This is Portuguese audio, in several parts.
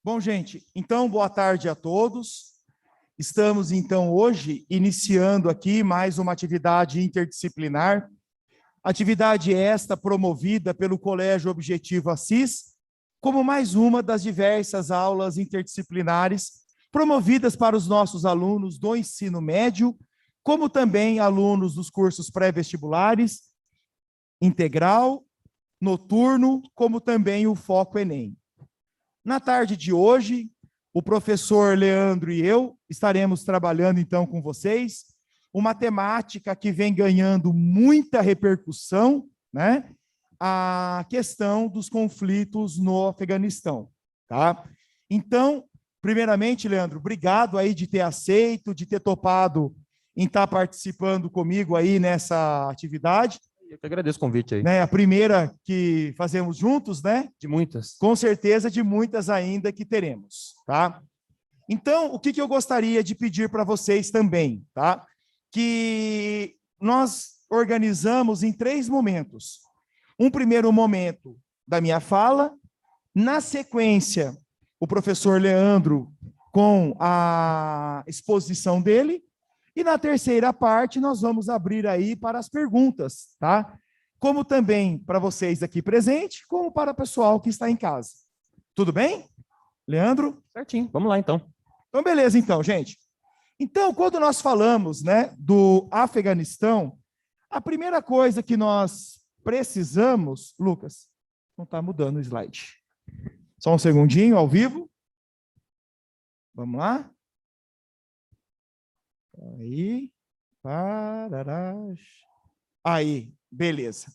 Bom, gente, então, boa tarde a todos. Estamos, então, hoje, iniciando aqui mais uma atividade interdisciplinar. Atividade esta promovida pelo Colégio Objetivo Assis, como mais uma das diversas aulas interdisciplinares promovidas para os nossos alunos do ensino médio, como também alunos dos cursos pré-vestibulares, integral, noturno, como também o Foco Enem. Na tarde de hoje, o professor Leandro e eu estaremos trabalhando, então, com vocês, uma temática que vem ganhando muita repercussão, né? A questão dos conflitos no Afeganistão, tá? Então, primeiramente, Leandro, obrigado aí de ter aceito, de ter topado em estar participando comigo aí nessa atividade. Eu que agradeço o convite aí. Né? A primeira que fazemos juntos, né? De muitas. Com certeza de muitas ainda que teremos, tá? Então, o que eu gostaria de pedir para vocês também, tá? Que nós organizamos em 3 momentos. Um primeiro momento da minha fala, na sequência, o professor Leandro com a exposição dele, e na terceira parte nós vamos abrir aí para as perguntas, tá? Como também para vocês aqui presentes, como para o pessoal que está em casa. Tudo bem? Leandro? Certinho, vamos lá então. Então, beleza, então, gente. Então, quando nós falamos, né, do Afeganistão, a primeira coisa que nós precisamos... Lucas, não está mudando o slide. Só um segundinho, ao vivo. Vamos lá. Aí. Pararás. Aí, beleza.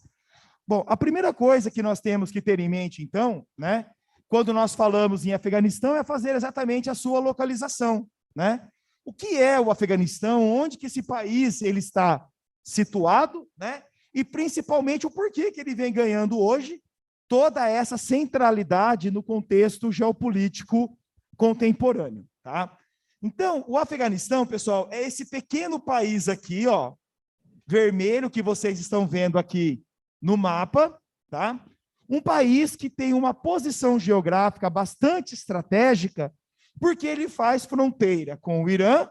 Bom, a primeira coisa que nós temos que ter em mente, então, né, quando nós falamos em Afeganistão, é fazer exatamente a sua localização, né? O que é o Afeganistão, onde que esse país ele está situado, né? E principalmente o porquê que ele vem ganhando hoje toda essa centralidade no contexto geopolítico contemporâneo, tá? Então, o Afeganistão, pessoal, é esse pequeno país aqui, ó, vermelho que vocês estão vendo aqui no mapa, tá? Um país que tem uma posição geográfica bastante estratégica, porque ele faz fronteira com o Irã,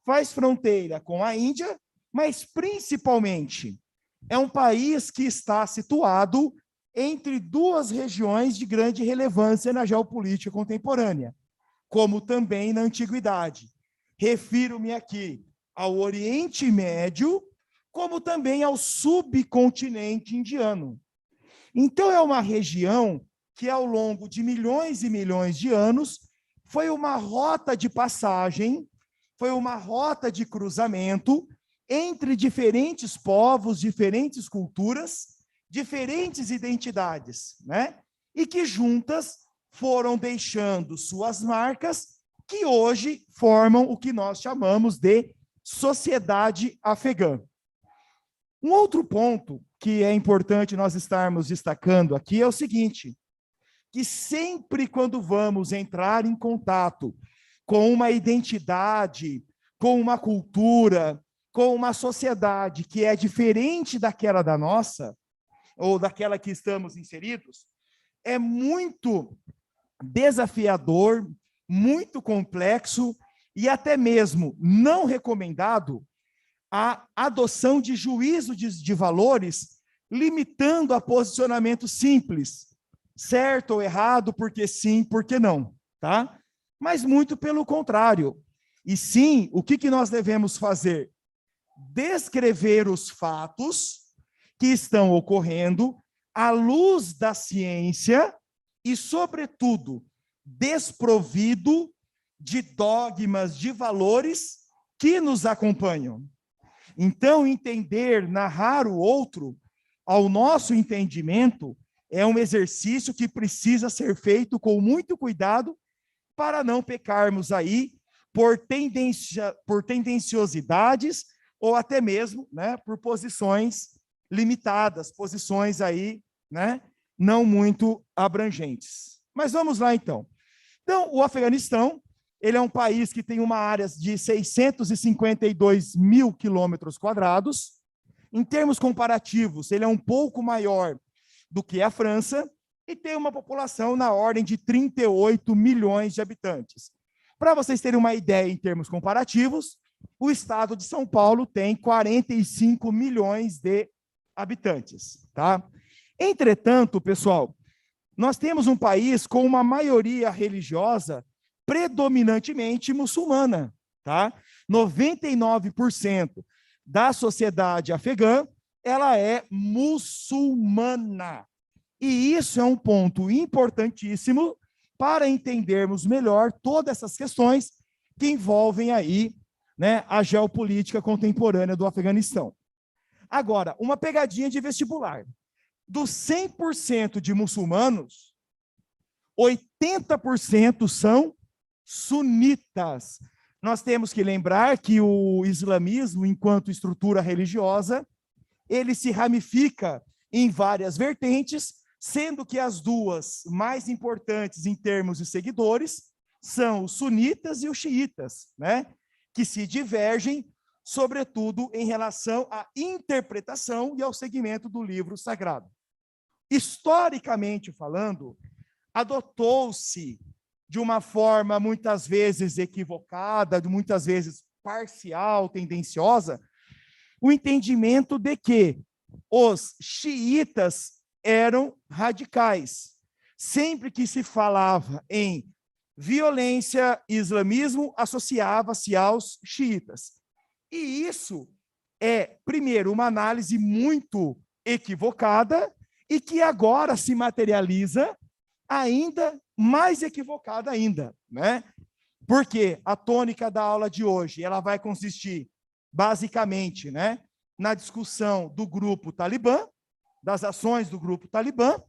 faz fronteira com a Índia, mas principalmente é um país que está situado entre 2 regiões de grande relevância na geopolítica contemporânea, como também na antiguidade. Refiro-me aqui ao Oriente Médio, como também ao subcontinente indiano. Então, é uma região que, ao longo de milhões e milhões de anos, foi uma rota de passagem, foi uma rota de cruzamento entre diferentes povos, diferentes culturas, diferentes identidades, né? E que juntas foram deixando suas marcas, que hoje formam o que nós chamamos de sociedade afegã. Um outro ponto que é importante nós estarmos destacando aqui é o seguinte, que sempre quando vamos entrar em contato com uma identidade, com uma cultura, com uma sociedade que é diferente daquela da nossa, ou daquela que estamos inseridos, é muito desafiador, muito complexo e até mesmo não recomendado a adoção de juízo de valores, limitando a posicionamento simples, certo ou errado, porque sim, porque não, tá? Mas muito pelo contrário. E sim, o que nós devemos fazer? Descrever os fatos que estão ocorrendo à luz da ciência e, sobretudo, desprovido de dogmas, de valores que nos acompanham. Então, entender, narrar o outro, ao nosso entendimento, é um exercício que precisa ser feito com muito cuidado para não pecarmos aí por tendenciosidades ou até mesmo, né, por posições limitadas, posições aí, né, não muito abrangentes. Mas vamos lá, então. Então, o Afeganistão, ele é um país que tem uma área de 652 mil quilômetros quadrados. Em termos comparativos, ele é um pouco maior do que a França, e tem uma população na ordem de 38 milhões de habitantes. Para vocês terem uma ideia em termos comparativos, o estado de São Paulo tem 45 milhões de habitantes, tá? Entretanto, pessoal, nós temos um país com uma maioria religiosa predominantemente muçulmana, tá? 99% da sociedade afegã, ela é muçulmana. E isso é um ponto importantíssimo para entendermos melhor todas essas questões que envolvem aí, né, a geopolítica contemporânea do Afeganistão. Agora, uma pegadinha de vestibular. Dos 100% de muçulmanos, 80% são sunitas. Nós temos que lembrar que o islamismo, enquanto estrutura religiosa, ele se ramifica em várias vertentes, sendo que as duas mais importantes em termos de seguidores são os sunitas e os xiitas, né? Que se divergem, sobretudo, em relação à interpretação e ao segmento do livro sagrado. Historicamente falando, adotou-se de uma forma muitas vezes equivocada, muitas vezes parcial, tendenciosa, o entendimento de que os xiitas eram radicais. Sempre que se falava em violência e islamismo, associava-se aos xiitas. E isso é, primeiro, uma análise muito equivocada e que agora se materializa ainda mais equivocada ainda, né? Porque a tônica da aula de hoje, ela vai consistir basicamente, né, na discussão do grupo Talibã, das ações do grupo Talibã,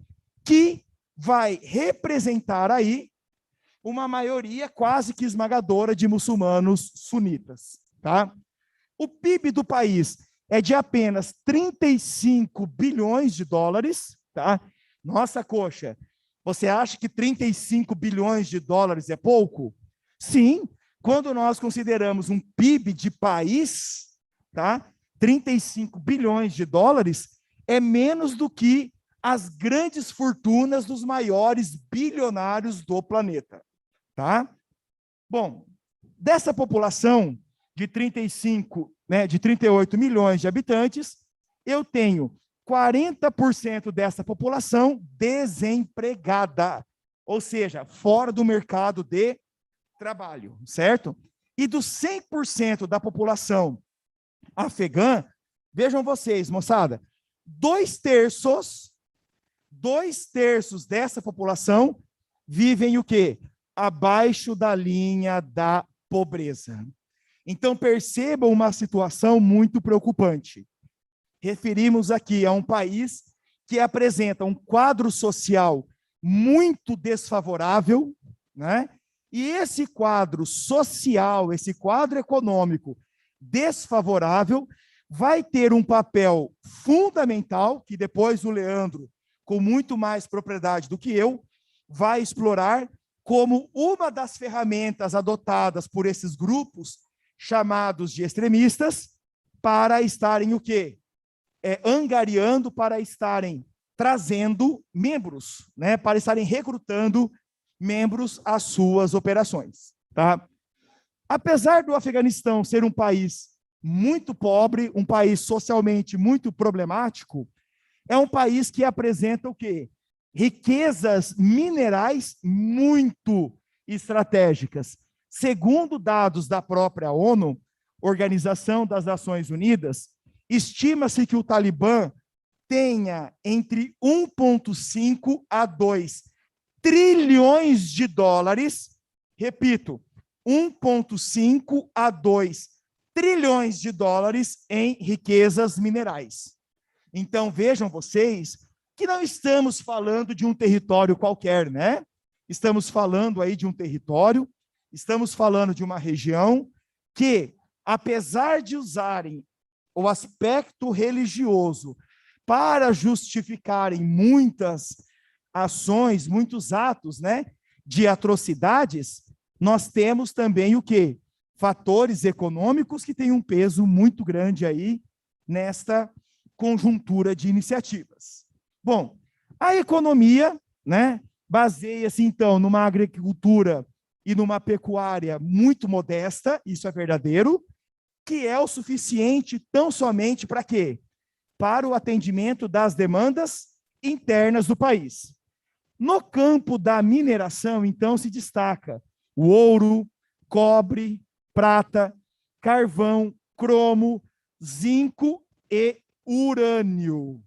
que vai representar aí uma maioria quase que esmagadora de muçulmanos sunitas, tá? O PIB do país é de apenas 35 bilhões de dólares, tá? Nossa, coxa, você acha que 35 bilhões de dólares é pouco? Sim, quando nós consideramos um PIB de país, tá? 35 bilhões de dólares é menos do que as grandes fortunas dos maiores bilionários do planeta, tá? Bom, dessa população de 38 milhões de habitantes, eu tenho 40% dessa população desempregada, ou seja, fora do mercado de trabalho, certo? E dos 100% da população afegã, vejam vocês, moçada, 2/3 dessa população vivem o quê? Abaixo da linha da pobreza. Então, percebam uma situação muito preocupante. Referimos aqui a um país que apresenta um quadro social muito desfavorável, né? E esse quadro social, esse quadro econômico desfavorável, vai ter um papel fundamental, que depois o Leandro, com muito mais propriedade do que eu, vai explorar como uma das ferramentas adotadas por esses grupos chamados de extremistas para estarem o quê? Angariando, para estarem trazendo membros, né? Para estarem recrutando membros às suas operações, tá? Apesar do Afeganistão ser um país muito pobre, um país socialmente muito problemático, é um país que apresenta o quê? Riquezas minerais muito estratégicas. Segundo dados da própria ONU, Organização das Nações Unidas, estima-se que o Talibã tenha entre 1,5 a 2 trilhões de dólares, repito, 1,5 a 2 trilhões de dólares em riquezas minerais. Então, vejam vocês que não estamos falando de um território qualquer, né? Estamos falando aí de um território, estamos falando de uma região que, apesar de usarem o aspecto religioso para justificarem muitas ações, muitos atos, né, de atrocidades, nós temos também o quê? Fatores econômicos que têm um peso muito grande aí nesta conjuntura de iniciativas. Bom, a economia né? Baseia-se, então, numa agricultura e numa pecuária muito modesta, isso é verdadeiro, que é o suficiente tão somente para quê? Para o atendimento das demandas internas do país. No campo da mineração, então, se destaca o ouro, cobre, prata, carvão, cromo, zinco e urânio.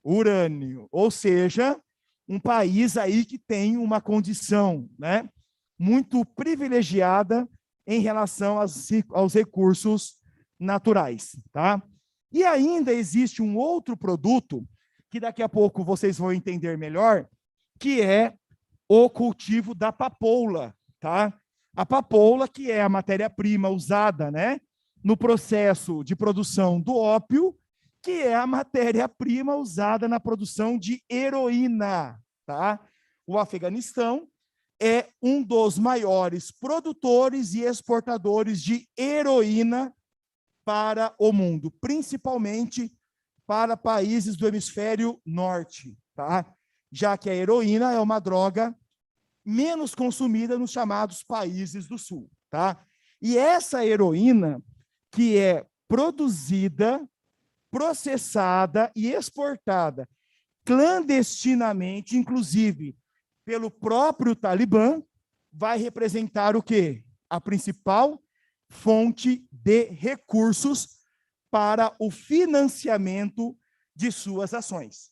Urânio, ou seja, um país aí que tem uma condição, né, muito privilegiada em relação aos recursos naturais, tá? E ainda existe um outro produto que daqui a pouco vocês vão entender melhor, que é o cultivo da papoula, tá? A papoula, que é a matéria-prima usada, né, no processo de produção do ópio, que é a matéria-prima usada na produção de heroína, tá? O Afeganistão é um dos maiores produtores e exportadores de heroína para o mundo, principalmente para países do hemisfério norte, tá? Já que a heroína é uma droga menos consumida nos chamados países do sul, tá? E essa heroína que é produzida, processada e exportada clandestinamente, inclusive pelo próprio Talibã, vai representar o quê? A principal fonte de recursos para o financiamento de suas ações.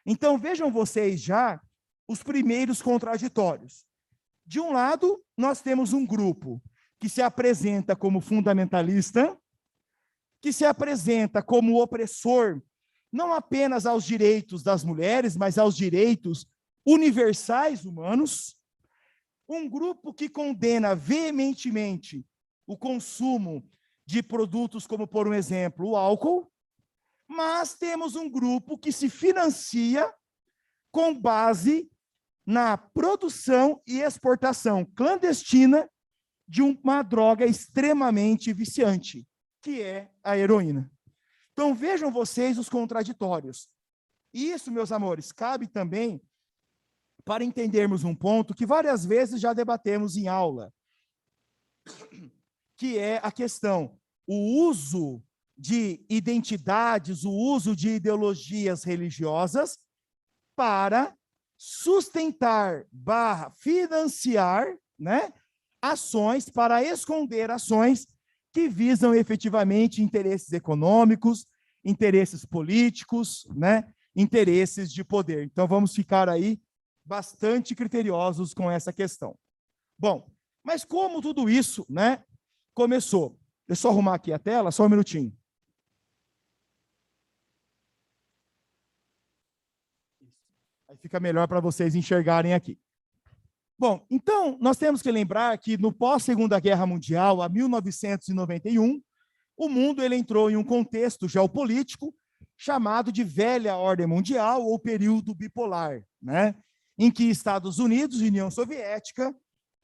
Então, vejam vocês já os primeiros contraditórios. De um lado, nós temos um grupo que se apresenta como fundamentalista, que se apresenta como opressor, não apenas aos direitos das mulheres, mas aos direitos universais humanos, um grupo que condena veementemente o consumo de produtos como, por um exemplo, o álcool, mas temos um grupo que se financia com base na produção e exportação clandestina de uma droga extremamente viciante, que é a heroína. Então, vejam vocês os contraditórios. Isso, meus amores, cabe também para entendermos um ponto que várias vezes já debatemos em aula, que é a questão, o uso de identidades, o uso de ideologias religiosas para sustentar, financiar, né, ações, para esconder ações que visam efetivamente interesses econômicos, interesses políticos, né, interesses de poder. Então, vamos ficar aí bastante criteriosos com essa questão. Bom, mas como tudo isso, né, começou? Deixa eu arrumar aqui a tela, só um minutinho. Aí fica melhor para vocês enxergarem aqui. Bom, então, nós temos que lembrar que no pós-Segunda Guerra Mundial, a 1991, o mundo ele entrou em um contexto geopolítico chamado de Velha Ordem Mundial ou período bipolar, né? Em que Estados Unidos e União Soviética,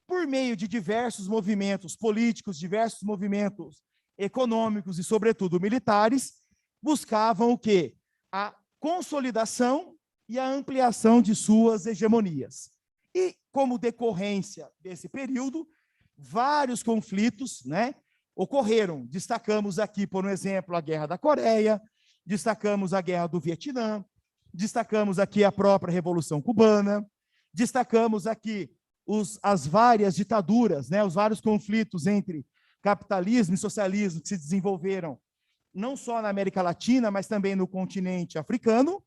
por meio de diversos movimentos políticos, diversos movimentos econômicos e, sobretudo, militares, buscavam o quê? A consolidação e a ampliação de suas hegemonias. E, como decorrência desse período, vários conflitos, né, ocorreram. Destacamos aqui, por um exemplo, a Guerra da Coreia, destacamos a Guerra do Vietnã, destacamos aqui a própria Revolução Cubana, destacamos aqui as várias ditaduras, né, os vários conflitos entre capitalismo e socialismo que se desenvolveram não só na América Latina, mas também no continente africano.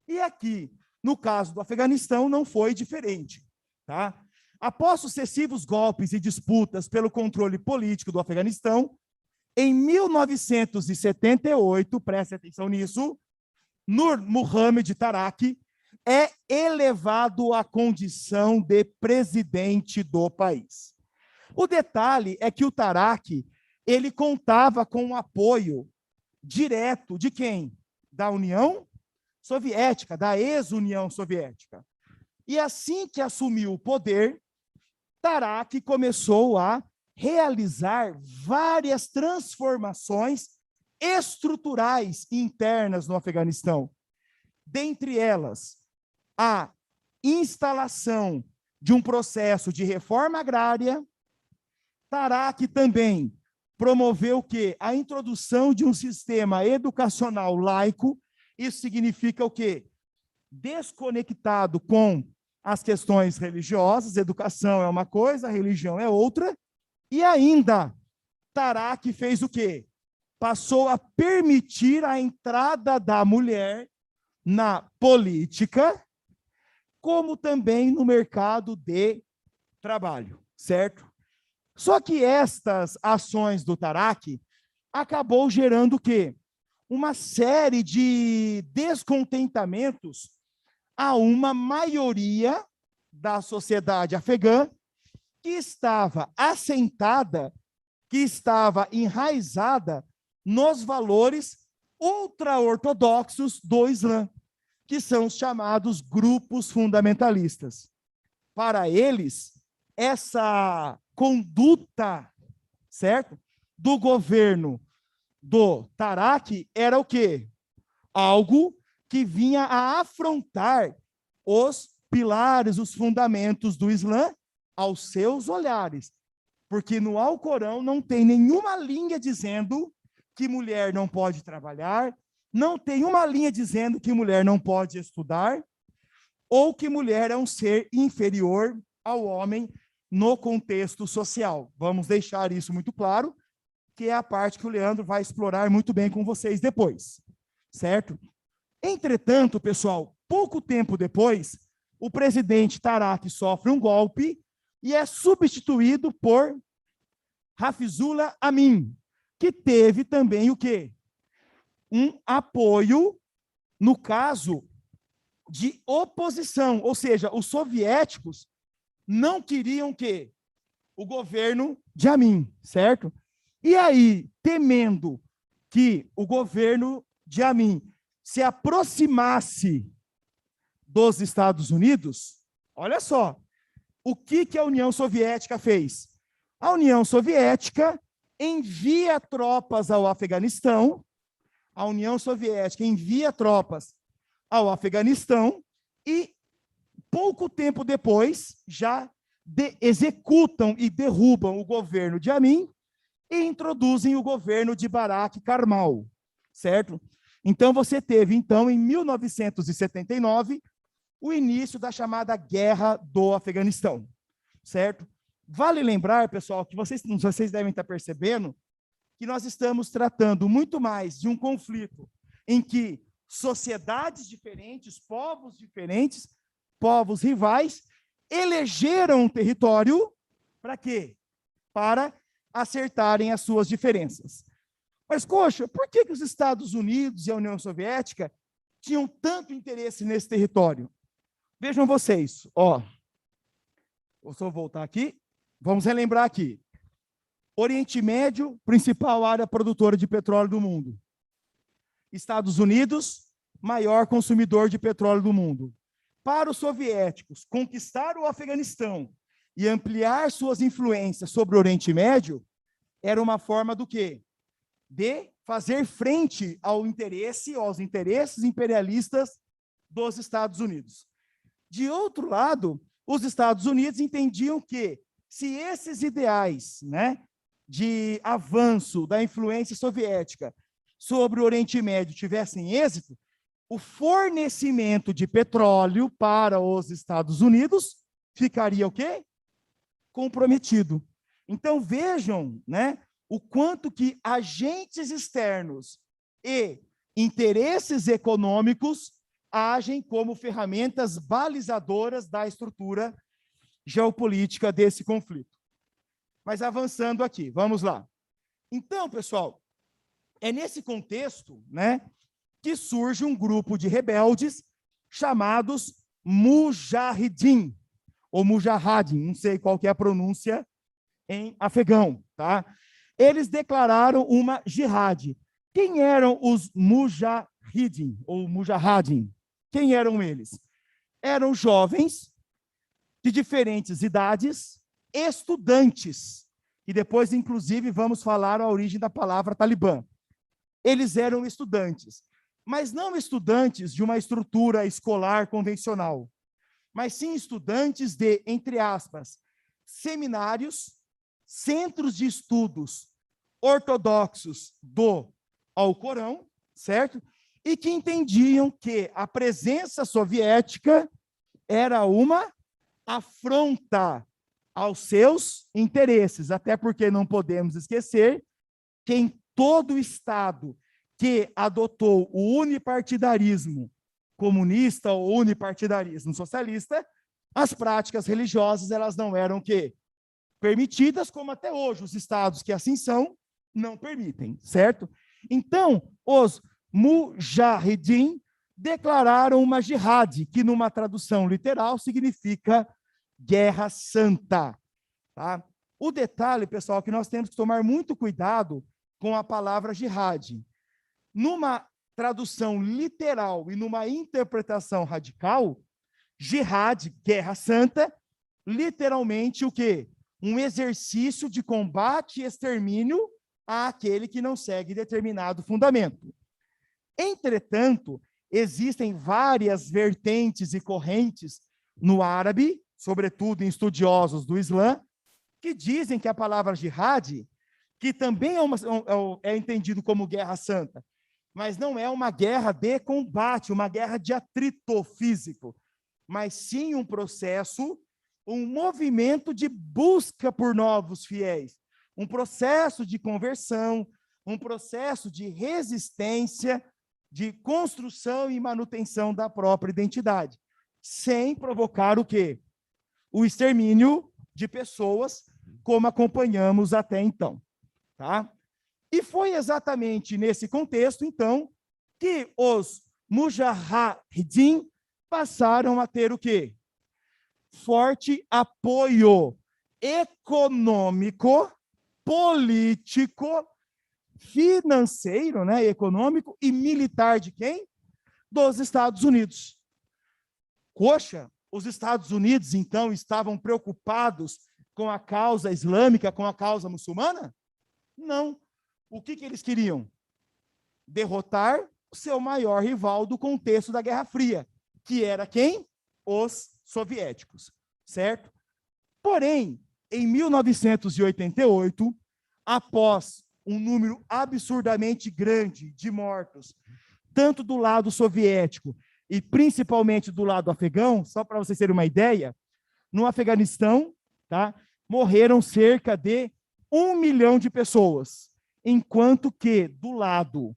E aqui, no caso do Afeganistão, não foi diferente, tá? Após sucessivos golpes e disputas pelo controle político do Afeganistão, em 1978, preste atenção nisso, Nur Muhammad Taraki é elevado à condição de presidente do país. O detalhe é que o Taraki, ele contava com o apoio direto de quem? Da União Soviética, da ex-União Soviética. E assim que assumiu o poder, Taraki começou a realizar várias transformações estruturais internas no Afeganistão. Dentre elas, a instalação de um processo de reforma agrária. Tarak também promoveu o quê? A introdução de um sistema educacional laico. Isso significa o quê? Desconectado com as questões religiosas. Educação é uma coisa, religião é outra. E ainda, Tarak fez o quê? Passou a permitir a entrada da mulher na política, como também no mercado de trabalho, certo? Só que estas ações do Tarak acabou gerando o quê? Uma série de descontentamentos a uma maioria da sociedade afegã que estava assentada, que estava enraizada nos valores ultra-ortodoxos do Islã, que são os chamados grupos fundamentalistas. Para eles, essa conduta, certo? Do governo do Tarak era o quê? Algo que vinha a afrontar os pilares, os fundamentos do Islã aos seus olhares. Porque no Alcorão não tem nenhuma linha dizendo que mulher não pode trabalhar, não tem uma linha dizendo que mulher não pode estudar, ou que mulher é um ser inferior ao homem no contexto social. Vamos deixar isso muito claro, que é a parte que o Leandro vai explorar muito bem com vocês depois, certo? Entretanto, pessoal, pouco tempo depois, o presidente Tarak sofre um golpe e é substituído por Hafizullah Amin, que teve também o quê? Um apoio, no caso, de oposição, ou seja, os soviéticos não queriam o quê? O governo de Amin, certo? E aí, temendo que o governo de Amin se aproximasse dos Estados Unidos, olha só, o que a União Soviética fez? A União Soviética envia tropas ao Afeganistão, a União Soviética envia tropas ao Afeganistão e, pouco tempo depois, já executam e derrubam o governo de Amin e introduzem o governo de Barack Karmal, certo? Então, você teve, então, em 1979, o início da chamada Guerra do Afeganistão, certo? Vale lembrar, pessoal, que vocês devem estar percebendo que nós estamos tratando muito mais de um conflito em que sociedades diferentes, povos rivais, elegeram um território para quê? Para acertarem as suas diferenças. Mas, poxa, por que os Estados Unidos e a União Soviética tinham tanto interesse nesse território? Vejam vocês, ó. Vou só voltar aqui. Vamos relembrar aqui. Oriente Médio, principal área produtora de petróleo do mundo. Estados Unidos, maior consumidor de petróleo do mundo. Para os soviéticos, conquistar o Afeganistão e ampliar suas influências sobre o Oriente Médio era uma forma do quê? De fazer frente aos interesses imperialistas dos Estados Unidos. De outro lado, os Estados Unidos entendiam que, se esses ideais, né, de avanço da influência soviética sobre o Oriente Médio tivessem êxito, o fornecimento de petróleo para os Estados Unidos ficaria o quê? Comprometido. Então, vejam, né, o quanto que agentes externos e interesses econômicos agem como ferramentas balizadoras da estrutura geopolítica desse conflito. Mas avançando aqui, vamos lá. Então, pessoal, é nesse contexto, né, que surge um grupo de rebeldes chamados Mujahidin, ou Mujahadin, não sei qual que é a pronúncia em afegão, tá? Eles declararam uma jihad. Quem eram os Mujahidin, ou Mujahadin? Quem eram eles? Eram jovens de diferentes idades, estudantes, e depois, inclusive, vamos falar a origem da palavra Talibã. Eles eram estudantes, mas não estudantes de uma estrutura escolar convencional. mas sim estudantes de, entre aspas, seminários, centros de estudos ortodoxos do Alcorão, certo? E que entendiam que a presença soviética era uma afronta aos seus interesses, até porque não podemos esquecer que em todo o Estado que adotou o unipartidarismo comunista ou unipartidarismo socialista, as práticas religiosas elas não eram que permitidas, como até hoje os estados que assim são não permitem, certo? Então, os mujahidin declararam uma jihad, que numa tradução literal significa guerra santa, tá? O detalhe, pessoal, que nós temos que tomar muito cuidado com a palavra jihad. Numa tradução literal e numa interpretação radical, jihad, guerra santa, literalmente o quê? Um exercício de combate e extermínio àquele que não segue determinado fundamento. Entretanto, existem várias vertentes e correntes no árabe, sobretudo em estudiosos do Islã, que dizem que a palavra jihad, que também é entendido como guerra santa, mas não é uma guerra de combate, uma guerra de atrito físico, mas sim um processo, um movimento de busca por novos fiéis, um processo de conversão, um processo de resistência, de construção e manutenção da própria identidade, sem provocar o quê? O extermínio de pessoas, como acompanhamos até então, tá? E foi exatamente nesse contexto, então, que os mujahidin passaram a ter o quê? Forte apoio econômico, político, financeiro, né, econômico e militar de quem? Dos Estados Unidos. Poxa, os Estados Unidos, então, estavam preocupados com a causa islâmica, com a causa muçulmana? Não. O que eles queriam? Derrotar o seu maior rival do contexto da Guerra Fria, que era quem? Os soviéticos, certo? Porém, em 1988, após um número absurdamente grande de mortos, tanto do lado soviético e principalmente do lado afegão, só para vocês terem uma ideia, no Afeganistão, tá, morreram cerca de 1 milhão de pessoas, enquanto que do lado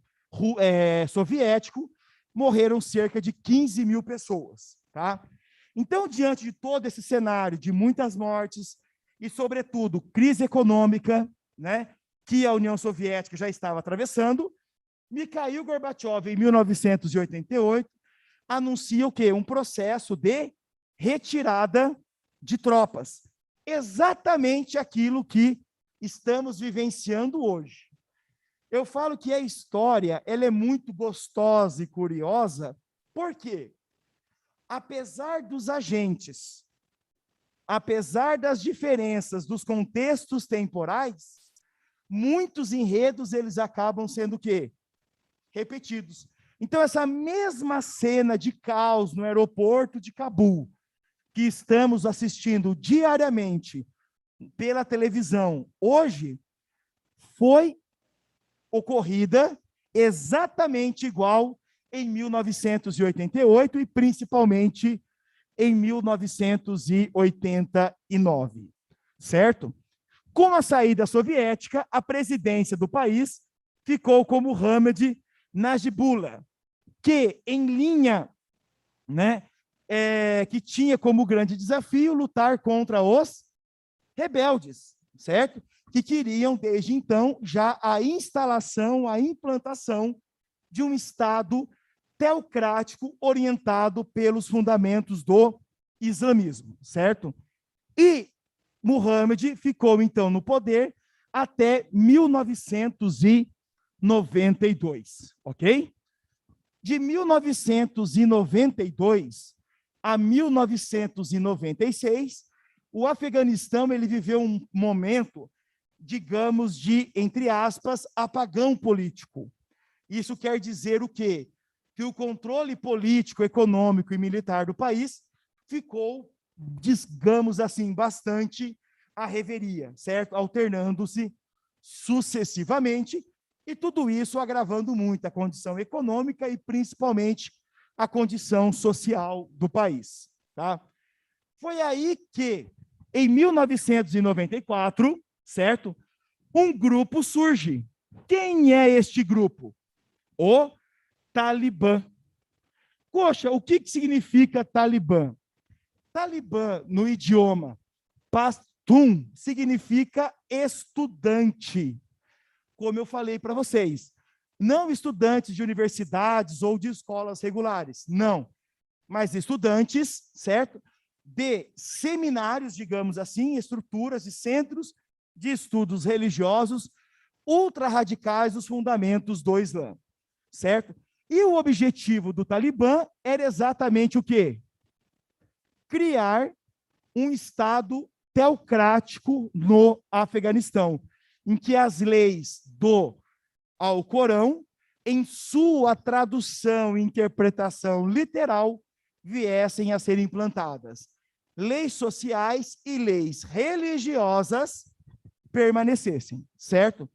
soviético morreram cerca de 15 mil pessoas, tá? Então, diante de todo esse cenário de muitas mortes e, sobretudo, crise econômica, né, que a União Soviética já estava atravessando, Mikhail Gorbachev, em 1988, anuncia o quê? Um processo de retirada de tropas. Exatamente aquilo que estamos vivenciando hoje. Eu falo que a história ela é muito gostosa e curiosa, por quê? Apesar dos agentes, apesar das diferenças dos contextos temporais, muitos enredos eles acabam sendo o quê? Repetidos. Então, essa mesma cena de caos no aeroporto de Cabul, que estamos assistindo diariamente pela televisão, hoje, foi ocorrida exatamente igual em 1988 e principalmente em 1989, certo? Com a saída soviética, a presidência do país ficou com Mohammad Najibullah, que em linha, né, que tinha como grande desafio lutar contra os rebeldes, certo? Que queriam, desde então, já a instalação, a implantação de um Estado teocrático orientado pelos fundamentos do islamismo, certo? E Muhammad ficou, então, no poder até 1992, ok? De 1992 a 1996, o Afeganistão ele viveu um momento, digamos, de, entre aspas, apagão político. Isso quer dizer o quê? Que o controle político, econômico e militar do país ficou, digamos assim, bastante à reveria, certo? Alternando-se sucessivamente, e tudo isso agravando muito a condição econômica e, principalmente, a condição social do país. Tá? Foi aí que, em 1994, certo? Um grupo surge. Quem é este grupo? O Talibã. Poxa, o que significa Talibã? Talibã, no idioma pashtun, significa estudante. Como eu falei para vocês, não estudantes de universidades ou de escolas regulares, não, mas estudantes, certo? De seminários, digamos assim, estruturas e centros de estudos religiosos ultra-radicais dos fundamentos do Islã, certo? E o objetivo do Talibã era exatamente o quê? Criar um Estado teocrático no Afeganistão, em que as leis do Alcorão, em sua tradução e interpretação literal, viessem a ser implantadas. Leis sociais e leis religiosas permanecessem, certo?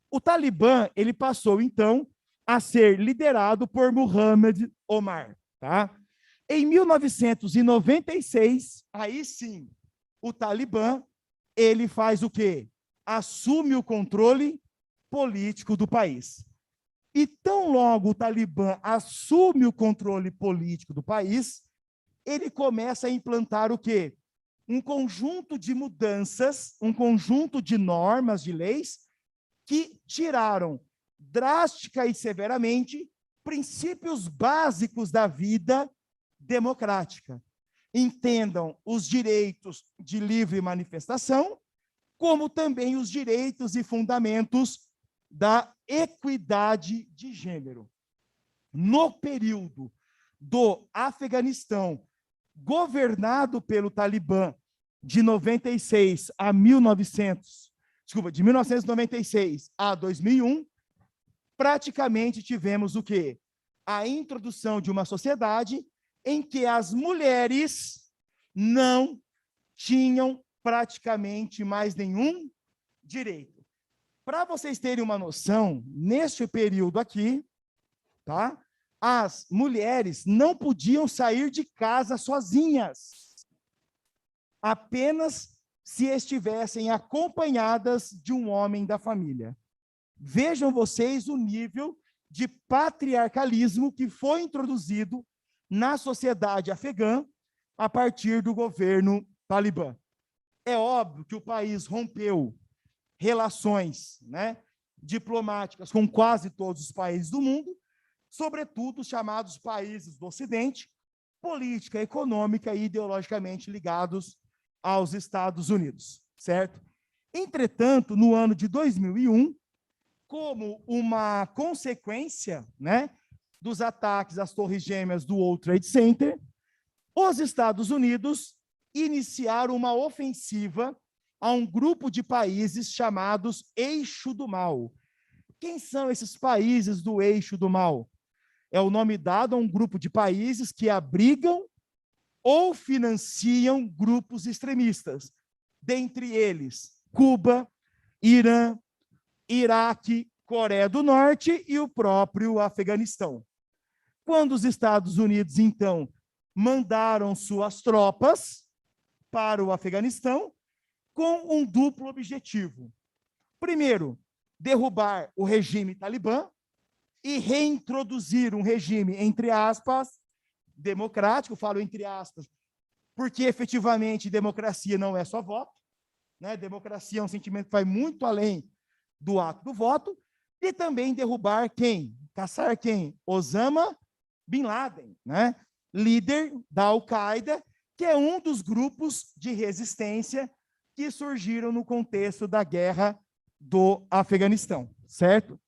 O Talibã, ele passou, então, a ser liderado por Muhammad Omar, tá? Em 1996, aí sim, o Talibã, ele faz o quê? Assume o controle político do país. E tão logo o Talibã assume o controle político do país, ele começa a implantar o quê? Um conjunto de mudanças, um conjunto de normas, de leis, que tiraram drástica e severamente princípios básicos da vida democrática. Entendam os direitos de livre manifestação, como também os direitos e fundamentos da equidade de gênero. No período do Afeganistão, governado pelo Talibã de 96 a 1996 a 2001, praticamente tivemos o quê? A introdução de uma sociedade em que as mulheres não tinham praticamente mais nenhum direito. Para vocês terem uma noção, neste período aqui, tá? As mulheres não podiam sair de casa sozinhas, apenas se estivessem acompanhadas de um homem da família. Vejam vocês o nível de patriarcalismo que foi introduzido na sociedade afegã a partir do governo Talibã. É óbvio que o país rompeu relações, né, diplomáticas com quase todos os países do mundo, sobretudo os chamados países do Ocidente, política, econômica e ideologicamente ligados aos Estados Unidos, certo? Entretanto, no ano de 2001, como uma consequência, né, dos ataques às Torres Gêmeas do World Trade Center, os Estados Unidos iniciaram uma ofensiva a um grupo de países chamados Eixo do Mal. Quem são esses países do Eixo do Mal? É o nome dado a um grupo de países que abrigam ou financiam grupos extremistas, dentre eles Cuba, Irã, Iraque, Coreia do Norte e o próprio Afeganistão. Quando os Estados Unidos, então, mandaram suas tropas para o Afeganistão com um duplo objetivo. Primeiro, derrubar o regime talibã e reintroduzir um regime, entre aspas, democrático, falo entre aspas, porque efetivamente democracia não é só voto, né? Democracia é um sentimento que vai muito além do ato do voto, e também derrubar quem? Caçar quem? Osama Bin Laden, né? Líder da Al-Qaeda, que é um dos grupos de resistência que surgiram no contexto da guerra do Afeganistão, certo?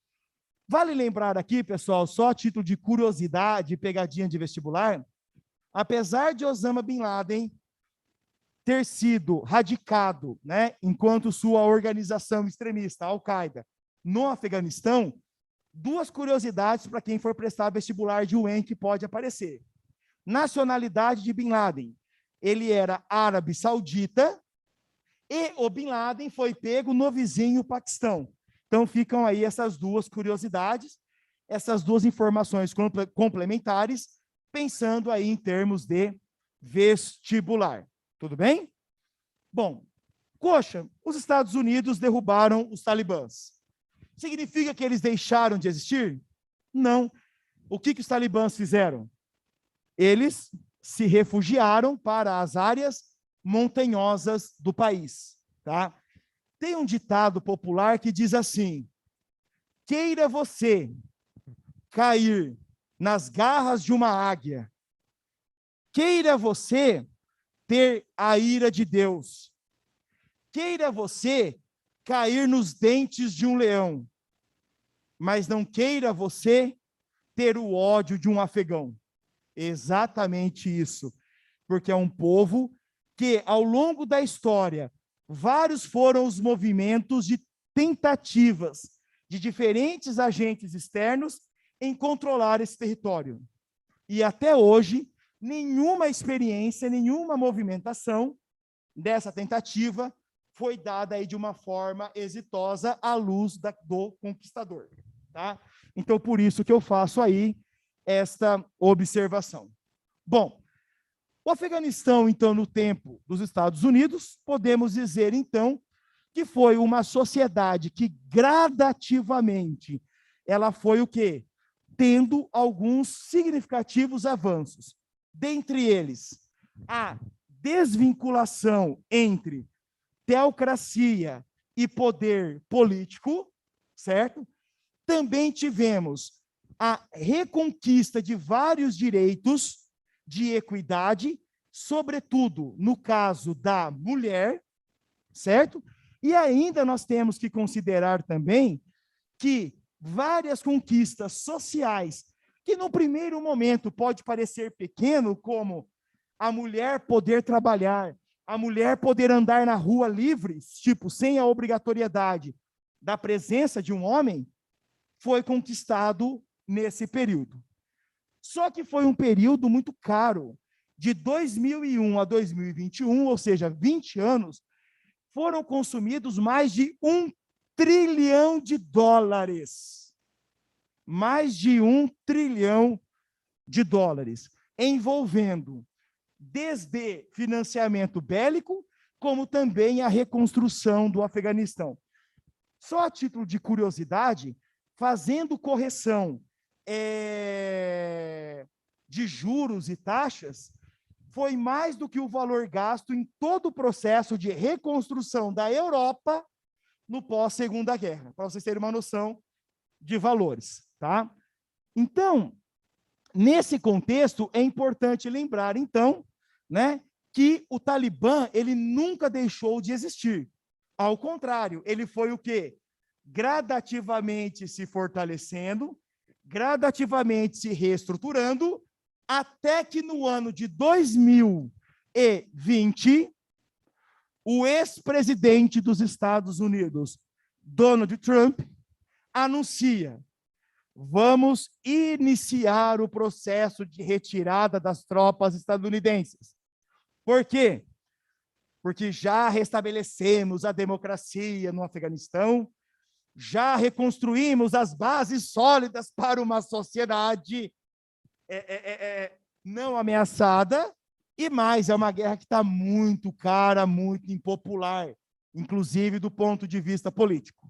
Vale lembrar aqui, pessoal, só a título de curiosidade, pegadinha de vestibular, apesar de Osama Bin Laden ter sido radicado, né, enquanto sua organização extremista, Al-Qaeda, no Afeganistão, duas curiosidades para quem for prestar vestibular de UEM que pode aparecer. Nacionalidade de Bin Laden. Ele era árabe saudita e o Bin Laden foi pego no vizinho Paquistão. Então, ficam aí essas duas curiosidades, essas duas informações complementares, pensando aí em termos de vestibular. Tudo bem? Bom, Coxa, os Estados Unidos derrubaram os talibãs. Significa que eles deixaram de existir? Não. O que os talibãs fizeram? Eles se refugiaram para as áreas montanhosas do país, tá? Tem um ditado popular que diz assim: queira você cair nas garras de uma águia, queira você ter a ira de Deus, queira você cair nos dentes de um leão, mas não queira você ter o ódio de um afegão. Exatamente isso, porque é um povo que, ao longo da história, vários foram os movimentos de tentativas de diferentes agentes externos em controlar esse território. E até hoje, nenhuma experiência, nenhuma movimentação dessa tentativa foi dada aí de uma forma exitosa à luz do conquistador, tá? Então, por isso que eu faço aí esta observação. Bom, o Afeganistão, então, no tempo dos Estados Unidos, podemos dizer, então, que foi uma sociedade que gradativamente ela foi o quê? Tendo alguns significativos avanços. Dentre eles, a desvinculação entre teocracia e poder político, certo? Também tivemos a reconquista de vários direitos de equidade, sobretudo no caso da mulher, certo? E ainda nós temos que considerar também que várias conquistas sociais, que no primeiro momento pode parecer pequeno, como a mulher poder trabalhar, a mulher poder andar na rua livre, tipo, sem a obrigatoriedade da presença de um homem, foi conquistado nesse período. Só que foi um período muito caro. De 2001 a 2021, ou seja, 20 anos, foram consumidos mais de $1 trilhão. Mais de $1 trilhão, envolvendo desde financiamento bélico, como também a reconstrução do Afeganistão. Só a título de curiosidade, fazendo correção de juros e taxas, foi mais do que o valor gasto em todo o processo de reconstrução da Europa no pós-Segunda Guerra, para vocês terem uma noção de valores, tá? Então, nesse contexto, é importante lembrar, então, né, que o Talibã, ele nunca deixou de existir. Ao contrário, ele foi o quê? Gradativamente se fortalecendo, gradativamente se reestruturando, até que no ano de 2020, o ex-presidente dos Estados Unidos, Donald Trump, anuncia: vamos iniciar o processo de retirada das tropas estadunidenses. Por quê? Porque já restabelecemos a democracia no Afeganistão, já reconstruímos as bases sólidas para uma sociedade não ameaçada, e mais, é uma guerra que está muito cara, muito impopular, inclusive do ponto de vista político.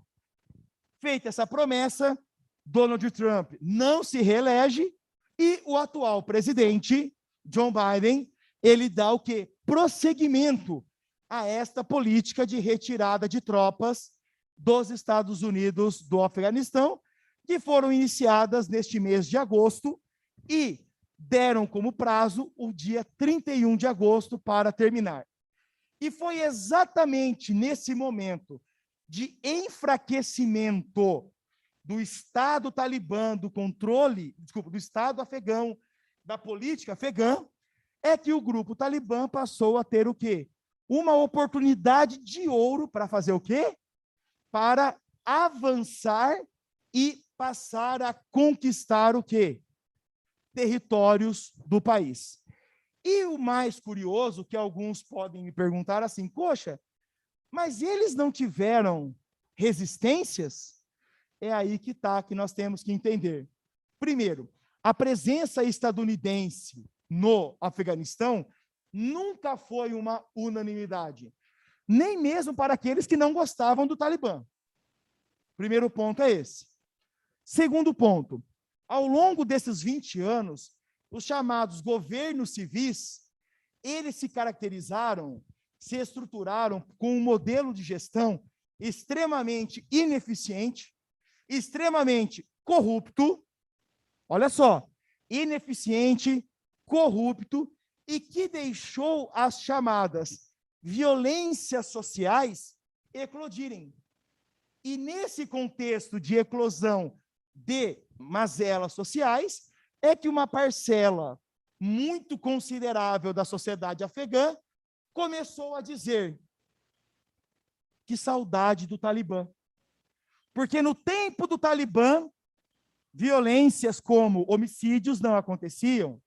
Feita essa promessa, Donald Trump não se reelege e o atual presidente, Joe Biden, ele dá o quê? Prosseguimento a esta política de retirada de tropas dos Estados Unidos do Afeganistão, que foram iniciadas neste mês de agosto e deram como prazo o dia 31 de agosto para terminar. E foi exatamente nesse momento de enfraquecimento do Estado talibã, do controle, do Estado afegão, da política afegã, é que o grupo talibã passou a ter o quê? Uma oportunidade de ouro para fazer o quê? Para avançar e passar a conquistar o quê? Territórios do país. E o mais curioso, que alguns podem me perguntar assim, poxa, mas eles não tiveram resistências? É aí que está, que nós temos que entender. Primeiro, a presença estadunidense no Afeganistão nunca foi uma unanimidade, nem mesmo para aqueles que não gostavam do Talibã. Primeiro ponto é esse. Segundo ponto, ao longo desses 20 anos, os chamados governos civis, eles se caracterizaram, se estruturaram com um modelo de gestão extremamente ineficiente, extremamente corrupto, olha só, ineficiente, corrupto, e que deixou as chamadas violências sociais eclodirem. E nesse contexto de eclosão de mazelas sociais, é que uma parcela muito considerável da sociedade afegã começou a dizer que saudade do Talibã. Porque no tempo do Talibã, violências como homicídios não aconteciam,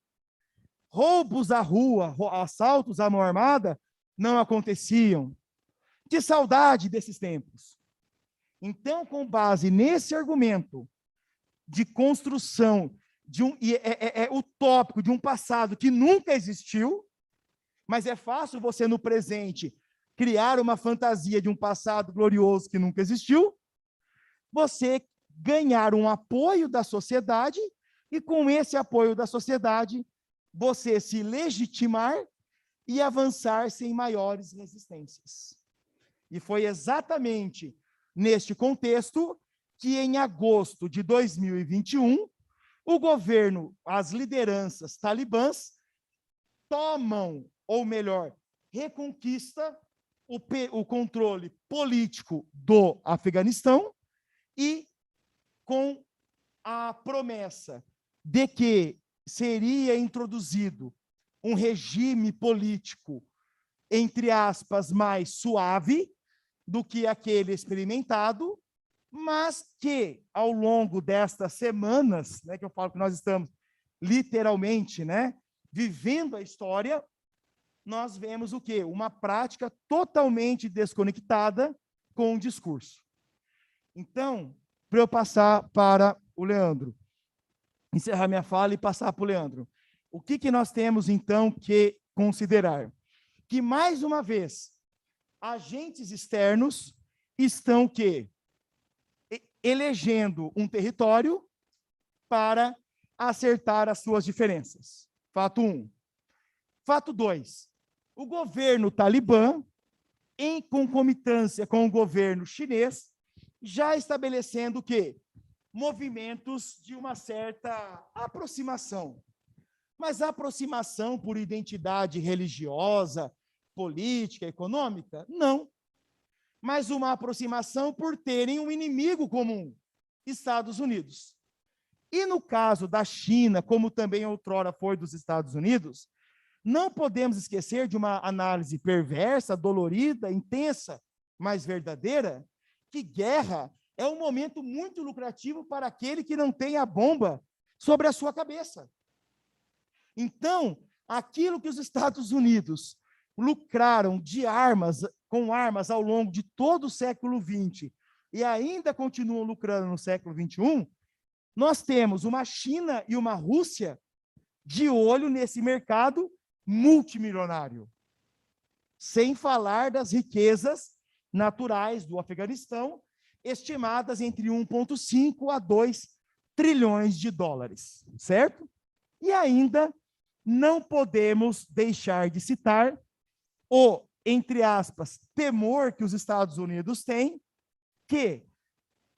roubos à rua, assaltos à mão armada não aconteciam. Que saudade desses tempos. Então, com base nesse argumento de construção de utópico de um passado que nunca existiu, mas é fácil você, no presente, criar uma fantasia de um passado glorioso que nunca existiu, você ganhar um apoio da sociedade e, com esse apoio da sociedade, você se legitimar e avançar sem maiores resistências. E foi exatamente neste contexto que, em agosto de 2021, o governo, as lideranças talibãs, tomam, ou melhor, reconquista o controle político do Afeganistão e com a promessa de que seria introduzido um regime político, entre aspas, mais suave do que aquele experimentado, mas que, ao longo destas semanas, né, que eu falo que nós estamos literalmente, né, vivendo a história, nós vemos o quê? Uma prática totalmente desconectada com o discurso. Então, para eu passar para o Leandro, encerrar minha fala e passar para o Leandro, o que nós temos, então, que considerar? Que, mais uma vez, agentes externos estão o quê? Elegendo um território para acertar as suas diferenças. Fato 1. Fato 2. O governo talibã, em concomitância com o governo chinês, já estabelecendo o quê? Movimentos de uma certa aproximação. Mas aproximação por identidade religiosa, política, econômica? Não. Mas uma aproximação por terem um inimigo comum, Estados Unidos. E no caso da China, como também outrora foi dos Estados Unidos, não podemos esquecer de uma análise perversa, dolorida, intensa, mas verdadeira, que guerra é um momento muito lucrativo para aquele que não tem a bomba sobre a sua cabeça. Então, aquilo que os Estados Unidos lucraram de armas, com armas ao longo de todo o século XX e ainda continuam lucrando no século XXI, nós temos uma China e uma Rússia de olho nesse mercado multimilionário, sem falar das riquezas naturais do Afeganistão, estimadas entre 1,5 a 2 trilhões de dólares, certo? E ainda não podemos deixar de citar o, entre aspas, temor que os Estados Unidos têm, que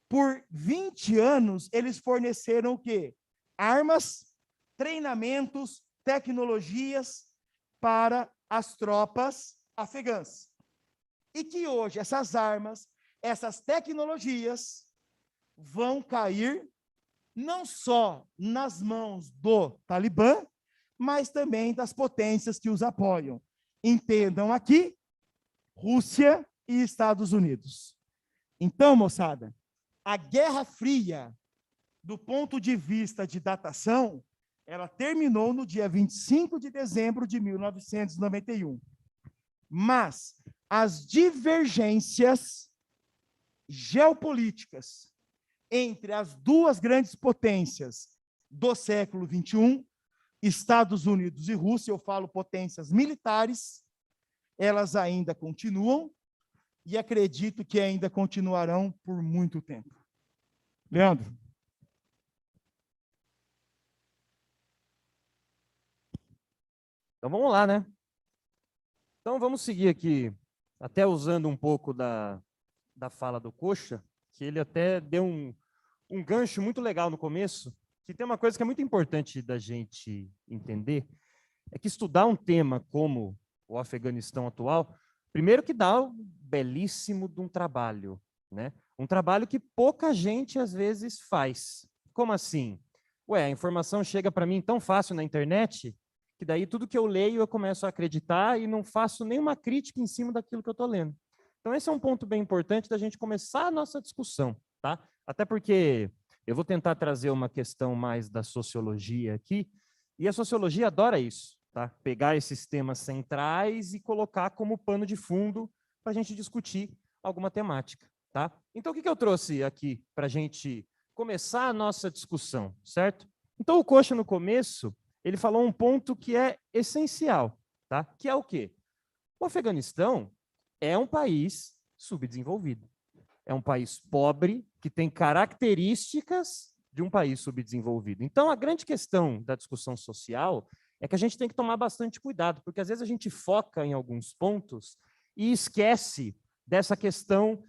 por 20 anos eles forneceram o quê? Armas, treinamentos, tecnologias para as tropas afegãs. E que hoje essas armas, essas tecnologias vão cair não só nas mãos do Talibã, mas também das potências que os apoiam. Entendam aqui, Rússia e Estados Unidos. Então, moçada, a Guerra Fria, do ponto de vista de datação, Ela terminou no dia 25 de dezembro de 1991. Mas as divergências geopolíticas entre as duas grandes potências do século XXI, Estados Unidos e Rússia, eu falo potências militares, elas ainda continuam e acredito que ainda continuarão por muito tempo. Leandro? Então vamos lá, né? Então vamos seguir aqui, até usando um pouco da fala do Coxa, que ele até deu um gancho muito legal no começo, que tem uma coisa que é muito importante da gente entender, é que estudar um tema como o Afeganistão atual, primeiro que dá um belíssimo de um trabalho, né? Um trabalho que pouca gente às vezes faz. Como assim? Ué, a informação chega para mim tão fácil na internet, que daí tudo que eu leio eu começo a acreditar e não faço nenhuma crítica em cima daquilo que eu estou lendo. Então esse é um ponto bem importante da gente começar a nossa discussão, tá? Até porque eu vou tentar trazer uma questão mais da sociologia aqui, e a sociologia adora isso, tá? Pegar esses temas centrais e colocar como pano de fundo para a gente discutir alguma temática, tá? Então o que eu trouxe aqui para a gente começar a nossa discussão, certo? Então o Coxa no começo ele falou um ponto que é essencial, tá? Que é o quê? O Afeganistão é um país subdesenvolvido. É um país pobre que tem características de um país subdesenvolvido. Então, a grande questão da discussão social é que a gente tem que tomar bastante cuidado, porque às vezes a gente foca em alguns pontos e esquece dessa questão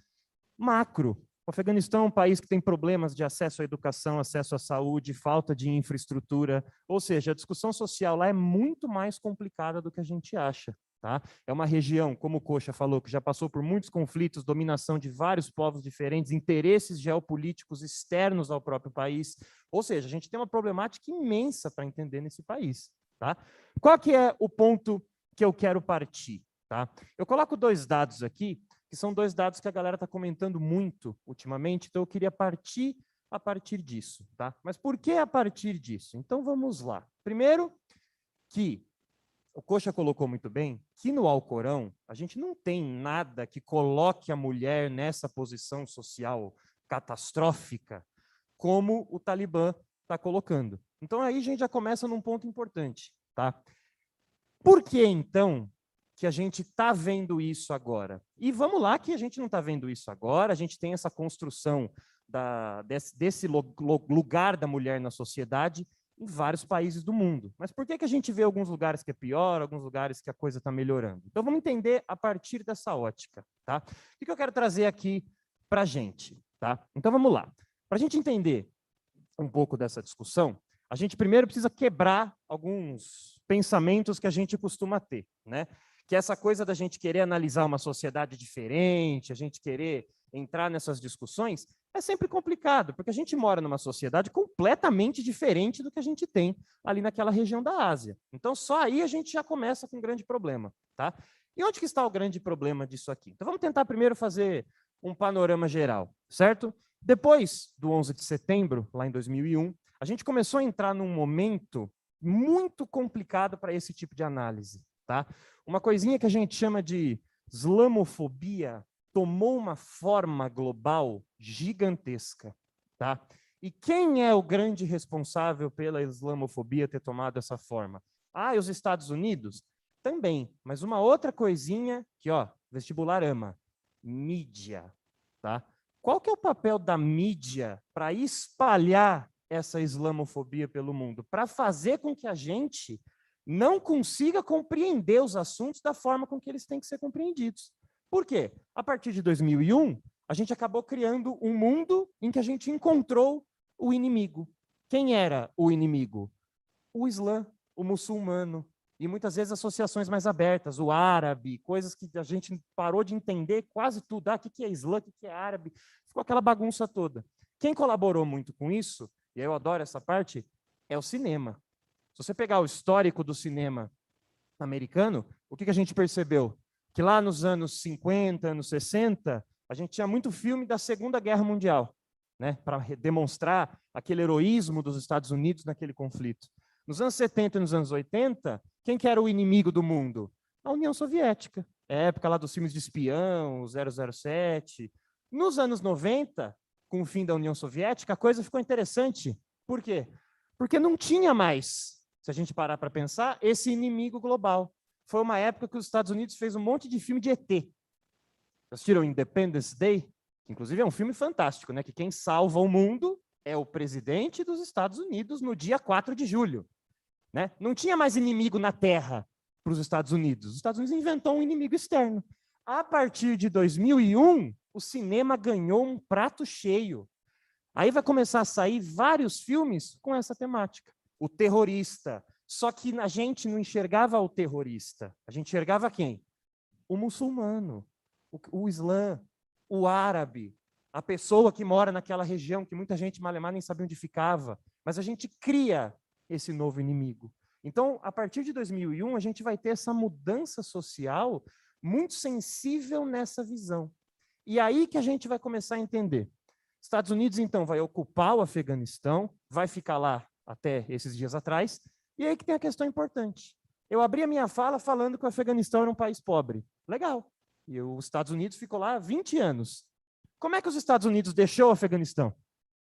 macro. O Afeganistão é um país que tem problemas de acesso à educação, acesso à saúde, falta de infraestrutura, ou seja, a discussão social lá é muito mais complicada do que a gente acha. Tá? É uma região, como o Coxa falou, que já passou por muitos conflitos, dominação de vários povos diferentes, interesses geopolíticos externos ao próprio país, ou seja, a gente tem uma problemática imensa para entender nesse país. Tá? Qual que é o ponto que eu quero partir? Tá? Eu coloco dois dados aqui, que são dois dados que a galera está comentando muito ultimamente, então eu queria partir a partir disso. Tá? Mas por que a partir disso? Então vamos lá. Primeiro, que o Coxa colocou muito bem que no Alcorão a gente não tem nada que coloque a mulher nessa posição social catastrófica como o Talibã está colocando. Então aí a gente já começa num ponto importante. Tá? Por que então que a gente está vendo isso agora? E vamos lá que a gente não está vendo isso agora, a gente tem essa construção desse lugar da mulher na sociedade em vários países do mundo. Mas por que a gente vê alguns lugares que é pior, alguns lugares que a coisa está melhorando? Então vamos entender a partir dessa ótica. Tá? O que eu quero trazer aqui para a gente? Tá? Então vamos lá. Para a gente entender um pouco dessa discussão, a gente primeiro precisa quebrar alguns pensamentos que a gente costuma ter, né? Que essa coisa da gente querer analisar uma sociedade diferente, a gente querer entrar nessas discussões, é sempre complicado, porque a gente mora numa sociedade completamente diferente do que a gente tem ali naquela região da Ásia. Então, só aí a gente já começa com um grande problema, tá? E onde que está o grande problema disso aqui? Então, vamos tentar primeiro fazer um panorama geral, certo? Depois do 11 de setembro, lá em 2001, a gente começou a entrar num momento muito complicado para esse tipo de análise, tá? Uma coisinha que a gente chama de islamofobia tomou uma forma global gigantesca, tá? E quem é o grande responsável pela islamofobia ter tomado essa forma? Ah, e os Estados Unidos? Também, mas uma outra coisinha que, ó, vestibular ama, mídia, tá? Qual que é o papel da mídia para espalhar essa islamofobia pelo mundo? Para fazer com que a gente não consiga compreender os assuntos da forma com que eles têm que ser compreendidos. Por quê? A partir de 2001, a gente acabou criando um mundo em que a gente encontrou o inimigo. Quem era o inimigo? O Islã, o muçulmano, e muitas vezes associações mais abertas, o árabe, coisas que a gente parou de entender quase tudo. Ah, o que é Islã, o que é árabe? Ficou aquela bagunça toda. Quem colaborou muito com isso, e eu adoro essa parte, é o cinema. Se você pegar o histórico do cinema americano, o que a gente percebeu? Que lá nos anos 50, anos 60, a gente tinha muito filme da Segunda Guerra Mundial, né, para demonstrar aquele heroísmo dos Estados Unidos naquele conflito. Nos anos 70 e nos anos 80, quem que era o inimigo do mundo? A União Soviética. Época lá dos filmes de espião, 007. Nos anos 90, com o fim da União Soviética, a coisa ficou interessante. Por quê? Porque não tinha mais, se a gente parar para pensar, esse inimigo global. Foi uma época que os Estados Unidos fez um monte de filme de ET. Assistiram Independence Day? Que, inclusive, é um filme fantástico, né? Que quem salva o mundo é o presidente dos Estados Unidos no dia 4 de julho. Né? Não tinha mais inimigo na Terra para os Estados Unidos. Os Estados Unidos inventou um inimigo externo. A partir de 2001, o cinema ganhou um prato cheio. Aí vai começar a sair vários filmes com essa temática. O terrorista. Só que a gente não enxergava o terrorista. A gente enxergava quem? O muçulmano, o islã, o árabe, a pessoa que mora naquela região que muita gente malemar nem sabia onde ficava. Mas a gente cria esse novo inimigo. Então, a partir de 2001, a gente vai ter essa mudança social muito sensível nessa visão. E aí que a gente vai começar a entender. Estados Unidos, então, vai ocupar o Afeganistão, vai ficar lá até esses dias atrás, e aí que tem a questão importante. Eu abri a minha fala falando que o Afeganistão era um país pobre. Legal. E os Estados Unidos ficou lá há 20 anos. Como é que os Estados Unidos deixou o Afeganistão?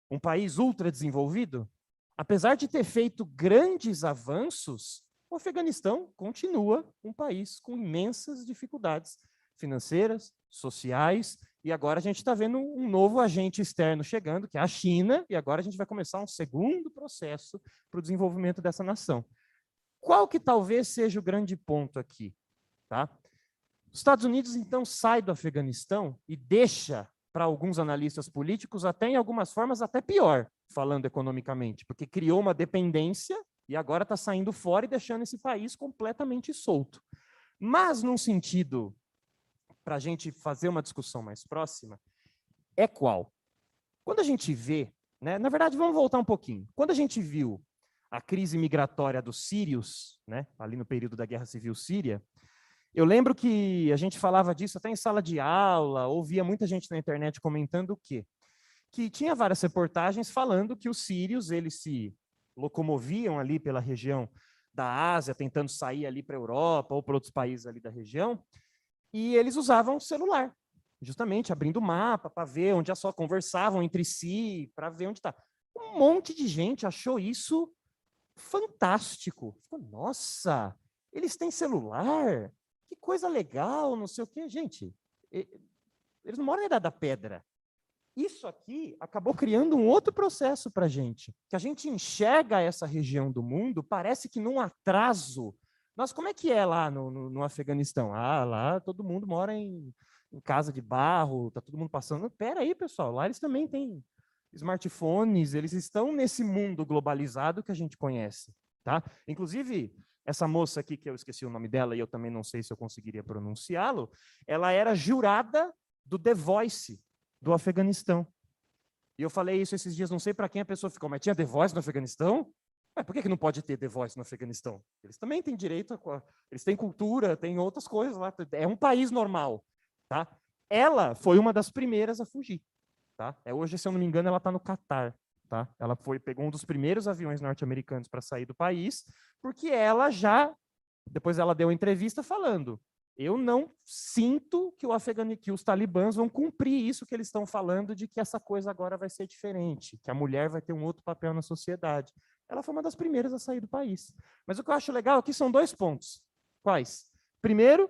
Um país ultra desenvolvido? Apesar de ter feito grandes avanços, o Afeganistão continua um país com imensas dificuldades financeiras, sociais, e agora a gente está vendo um novo agente externo chegando, que é a China, e agora a gente vai começar um segundo processo para o desenvolvimento dessa nação. Qual que talvez seja o grande ponto aqui? Tá? Os Estados Unidos, então, sai do Afeganistão e deixa, para alguns analistas políticos, até em algumas formas, até pior, falando economicamente, porque criou uma dependência e agora está saindo fora e deixando esse país completamente solto. Mas, num sentido, para a gente fazer uma discussão mais próxima, é qual? Quando a gente vê, né, na verdade, vamos voltar um pouquinho. Quando a gente viu a crise migratória dos sírios, né, ali no período da Guerra Civil Síria, eu lembro que a gente falava disso até em sala de aula, ouvia muita gente na internet comentando o quê? Que tinha várias reportagens falando que os sírios, eles se locomoviam ali pela região da Ásia, tentando sair ali para a Europa ou para outros países ali da região, e eles usavam celular, justamente abrindo o mapa para ver onde só conversavam entre si, para ver onde está. Um monte de gente achou isso fantástico. Nossa, eles têm celular? Que coisa legal, não sei o quê. Gente, eles não moram na Idade da Pedra. Isso aqui acabou criando um outro processo para a gente, que a gente enxerga essa região do mundo, parece que num atraso. Mas como é que é lá no Afeganistão? Ah, lá todo mundo mora em casa de barro, tá todo mundo passando. Espera aí, pessoal, lá eles também têm smartphones, eles estão nesse mundo globalizado que a gente conhece. Tá? Inclusive, essa moça aqui, que eu esqueci o nome dela e eu também não sei se eu conseguiria pronunciá-lo, ela era jurada do The Voice, do Afeganistão. E eu falei isso esses dias, não sei para quem a pessoa ficou, mas tinha The Voice no Afeganistão? Mas por que não pode ter The Voice no Afeganistão? Eles também têm direito, eles têm cultura, têm outras coisas lá, é um país normal. Tá? Ela foi uma das primeiras a fugir. Tá? Hoje, se eu não me engano, ela está no Catar. Tá? Ela pegou um dos primeiros aviões norte-americanos para sair do país, porque ela depois ela deu uma entrevista falando, eu não sinto que os talibãs vão cumprir isso que eles estão falando, de que essa coisa agora vai ser diferente, que a mulher vai ter um outro papel na sociedade. Ela foi uma das primeiras a sair do país. Mas o que eu acho legal aqui são 2 pontos. Quais? Primeiro,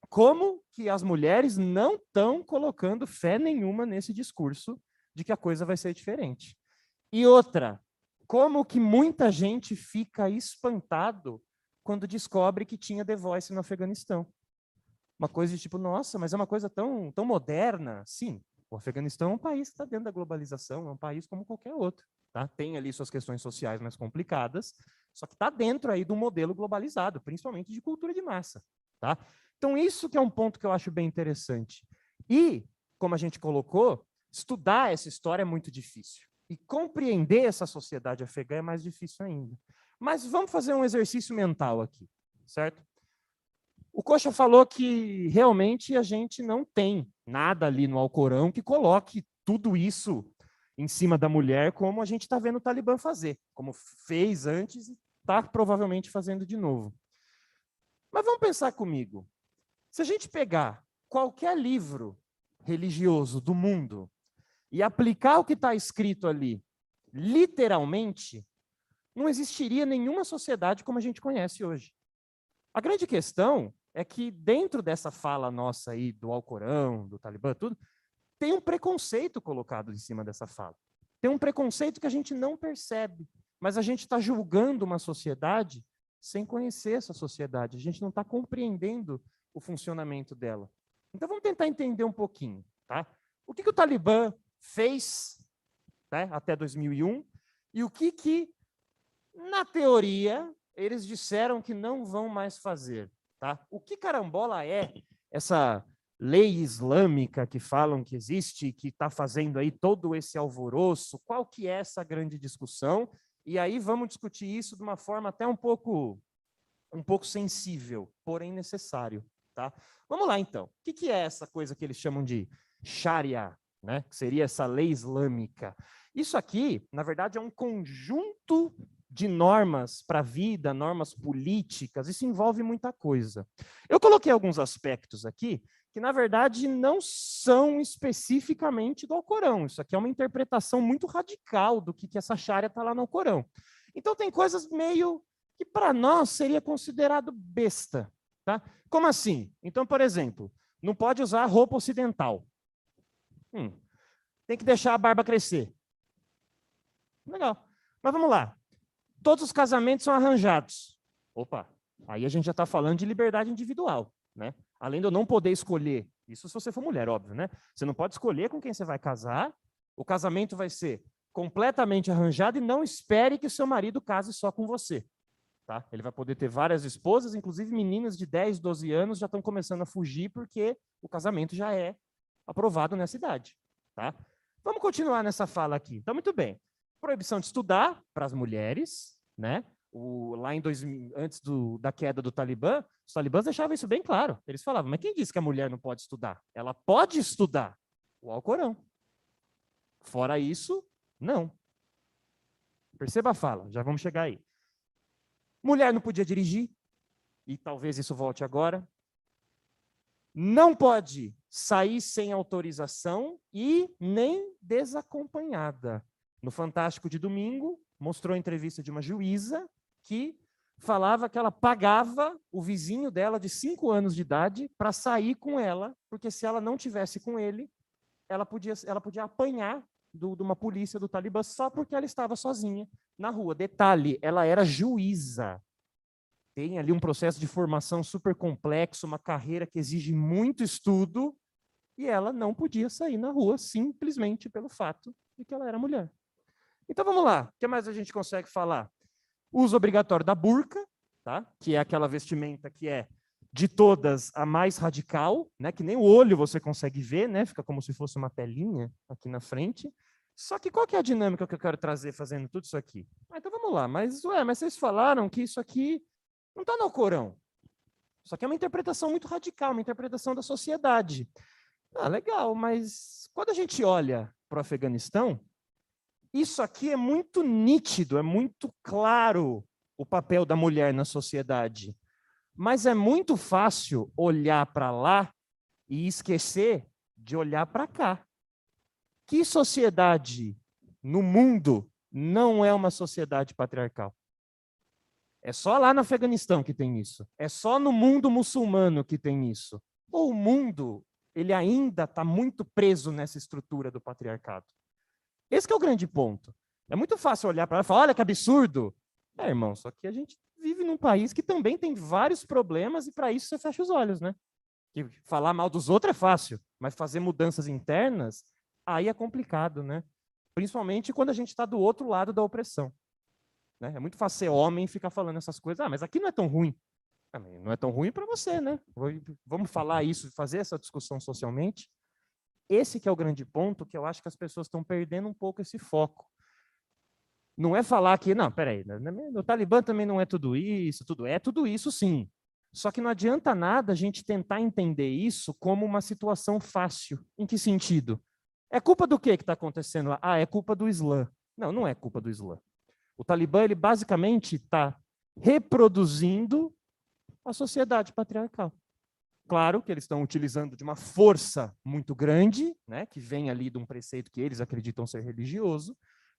como que as mulheres não estão colocando fé nenhuma nesse discurso de que a coisa vai ser diferente. E outra, como que muita gente fica espantado quando descobre que tinha The Voice no Afeganistão. Uma coisa de tipo, nossa, mas é uma coisa tão moderna. Sim, o Afeganistão é um país que está dentro da globalização, é um país como qualquer outro. Tá? Tem ali suas questões sociais mais complicadas, só que está dentro aí do modelo globalizado, principalmente de cultura de massa. Tá? Então, isso que é um ponto que eu acho bem interessante. E, como a gente colocou, estudar essa história é muito difícil. E compreender essa sociedade afegã é mais difícil ainda. Mas vamos fazer um exercício mental aqui, certo? O Coxa falou que realmente a gente não tem nada ali no Alcorão que coloque tudo isso em cima da mulher, como a gente está vendo o Talibã fazer, como fez antes está provavelmente fazendo de novo. Mas vamos pensar comigo. Se a gente pegar qualquer livro religioso do mundo e aplicar o que está escrito ali, literalmente, não existiria nenhuma sociedade como a gente conhece hoje. A grande questão é que dentro dessa fala nossa aí do Alcorão, do Talibã, tudo, tem um preconceito colocado em cima dessa fala. Tem um preconceito que a gente não percebe, mas a gente está julgando uma sociedade sem conhecer essa sociedade. A gente não está compreendendo o funcionamento dela. Então vamos tentar entender um pouquinho, tá? O que o Talibã fez, né, até 2001 e o que na teoria eles disseram que não vão mais fazer, tá? O que carambola é essa lei islâmica que falam que existe, que está fazendo aí todo esse alvoroço? Qual que é essa grande discussão? E aí vamos discutir isso de uma forma até um pouco sensível, porém necessário, tá? Vamos lá, então. O que é essa coisa que eles chamam de Sharia, né? Que seria essa lei islâmica? Isso aqui, na verdade, é um conjunto de normas para a vida, normas políticas. Isso envolve muita coisa. Eu coloquei alguns aspectos aqui que, na verdade, não são especificamente do Alcorão. Isso aqui é uma interpretação muito radical do que essa Sharia está lá no Alcorão. Então, tem coisas meio que para nós seria considerado besta, tá? Como assim? Então, por exemplo, não pode usar roupa ocidental. Tem que deixar a barba crescer. Legal. Mas vamos lá. Todos os casamentos são arranjados. Opa, aí a gente já está falando de liberdade individual, né? Além de eu não poder escolher, isso se você for mulher, óbvio, né? Você não pode escolher com quem você vai casar, o casamento vai ser completamente arranjado e não espere que o seu marido case só com você. Tá? Ele vai poder ter várias esposas, inclusive meninas de 10, 12 anos já estão começando a fugir porque o casamento já é aprovado nessa idade. Tá? Vamos continuar nessa fala aqui. Então, muito bem. Proibição de estudar para as mulheres, né? Lá em 2000, antes da queda do Talibã, os talibãs deixavam isso bem claro. Eles falavam, mas quem disse que a mulher não pode estudar? Ela pode estudar o Alcorão. Fora isso, não. Perceba a fala, já vamos chegar aí. Mulher não podia dirigir, e talvez isso volte agora. Não pode sair sem autorização e nem desacompanhada. No Fantástico de domingo, mostrou a entrevista de uma juíza que falava que ela pagava o vizinho dela de 5 anos de idade para sair com ela, porque se ela não tivesse com ele, ela podia apanhar de uma polícia do Talibã só porque ela estava sozinha na rua. Detalhe, ela era juíza. Tem ali um processo de formação super complexo, uma carreira que exige muito estudo, e ela não podia sair na rua simplesmente pelo fato de que ela era mulher. Então vamos lá, o que mais a gente consegue falar? Uso obrigatório da burca, tá? Que é aquela vestimenta que é de todas a mais radical, né? Que nem o olho você consegue ver, né? Fica como se fosse uma telinha aqui na frente. Só que qual que é a dinâmica que eu quero trazer fazendo tudo isso aqui? Então vamos lá, mas vocês falaram que isso aqui não está no Alcorão. Isso aqui é uma interpretação muito radical, uma interpretação da sociedade. Legal, mas quando a gente olha para o Afeganistão, isso aqui é muito nítido, é muito claro o papel da mulher na sociedade. Mas é muito fácil olhar para lá e esquecer de olhar para cá. Que sociedade no mundo não é uma sociedade patriarcal? É só lá no Afeganistão que tem isso. É só no mundo muçulmano que tem isso. Ou o mundo, ele ainda está muito preso nessa estrutura do patriarcado. Esse que é o grande ponto. É muito fácil olhar para lá e falar, olha que absurdo. Irmão, só que a gente vive num país que também tem vários problemas e para isso você fecha os olhos, né? Que falar mal dos outros é fácil, mas fazer mudanças internas, aí é complicado, né? Principalmente quando a gente está do outro lado da opressão. Né? É muito fácil ser homem e ficar falando essas coisas. Mas aqui não é tão ruim. Não é tão ruim para você, né? Vamos falar isso, fazer essa discussão socialmente. Esse que é o grande ponto que eu acho que as pessoas estão perdendo um pouco esse foco. Não é falar que, não, peraí, o Talibã também não é tudo isso sim. Só que não adianta nada a gente tentar entender isso como uma situação fácil. Em que sentido? É culpa do que está acontecendo lá? É culpa do Islã. Não, não é culpa do Islã. O Talibã, ele basicamente está reproduzindo a sociedade patriarcal. Claro que eles estão utilizando de uma força muito grande, né, que vem ali de um preceito que eles acreditam ser religioso,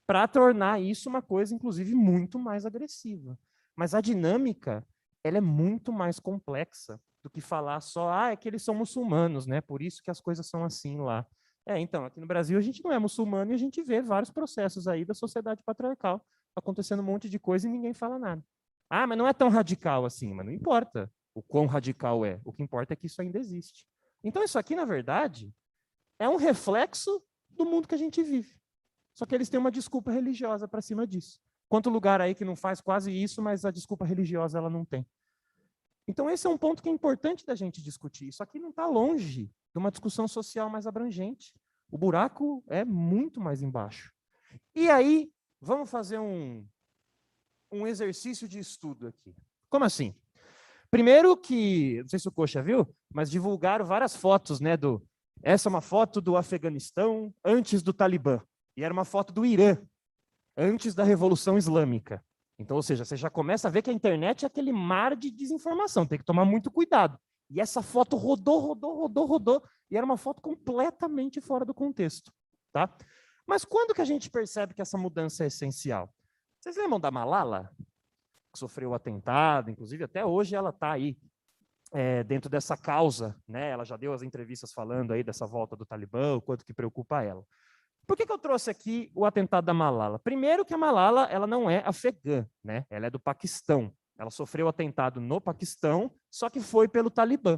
para tornar isso uma coisa, inclusive, muito mais agressiva. Mas a dinâmica, ela é muito mais complexa do que falar só, é que eles são muçulmanos, né? Por isso que as coisas são assim lá. Então, aqui no Brasil a gente não é muçulmano e a gente vê vários processos aí da sociedade patriarcal acontecendo um monte de coisa e ninguém fala nada. Mas não é tão radical assim, mas não importa o quão radical é. O que importa é que isso ainda existe. Então, isso aqui, na verdade, é um reflexo do mundo que a gente vive. Só que eles têm uma desculpa religiosa para cima disso. Quanto lugar aí que não faz quase isso, mas a desculpa religiosa ela não tem. Então, esse é um ponto que é importante da gente discutir. Isso aqui não está longe de uma discussão social mais abrangente. O buraco é muito mais embaixo. E aí, vamos fazer um exercício de estudo aqui. Como assim? Primeiro que, não sei se o Coxa viu, mas divulgaram várias fotos, né? Essa é uma foto do Afeganistão antes do Talibã. E era uma foto do Irã, antes da Revolução Islâmica. Então, ou seja, você já começa a ver que a internet é aquele mar de desinformação, tem que tomar muito cuidado. E essa foto rodou, e era uma foto completamente fora do contexto. Tá? Mas quando que a gente percebe que essa mudança é essencial? Vocês lembram da Malala, que sofreu o atentado? Inclusive, até hoje ela está aí, dentro dessa causa. Né? Ela já deu as entrevistas falando aí dessa volta do Talibã, o quanto que preocupa ela. Por que eu trouxe aqui o atentado da Malala? Primeiro que a Malala ela não é afegã, né? Ela é do Paquistão. Ela sofreu o atentado no Paquistão, só que foi pelo Talibã.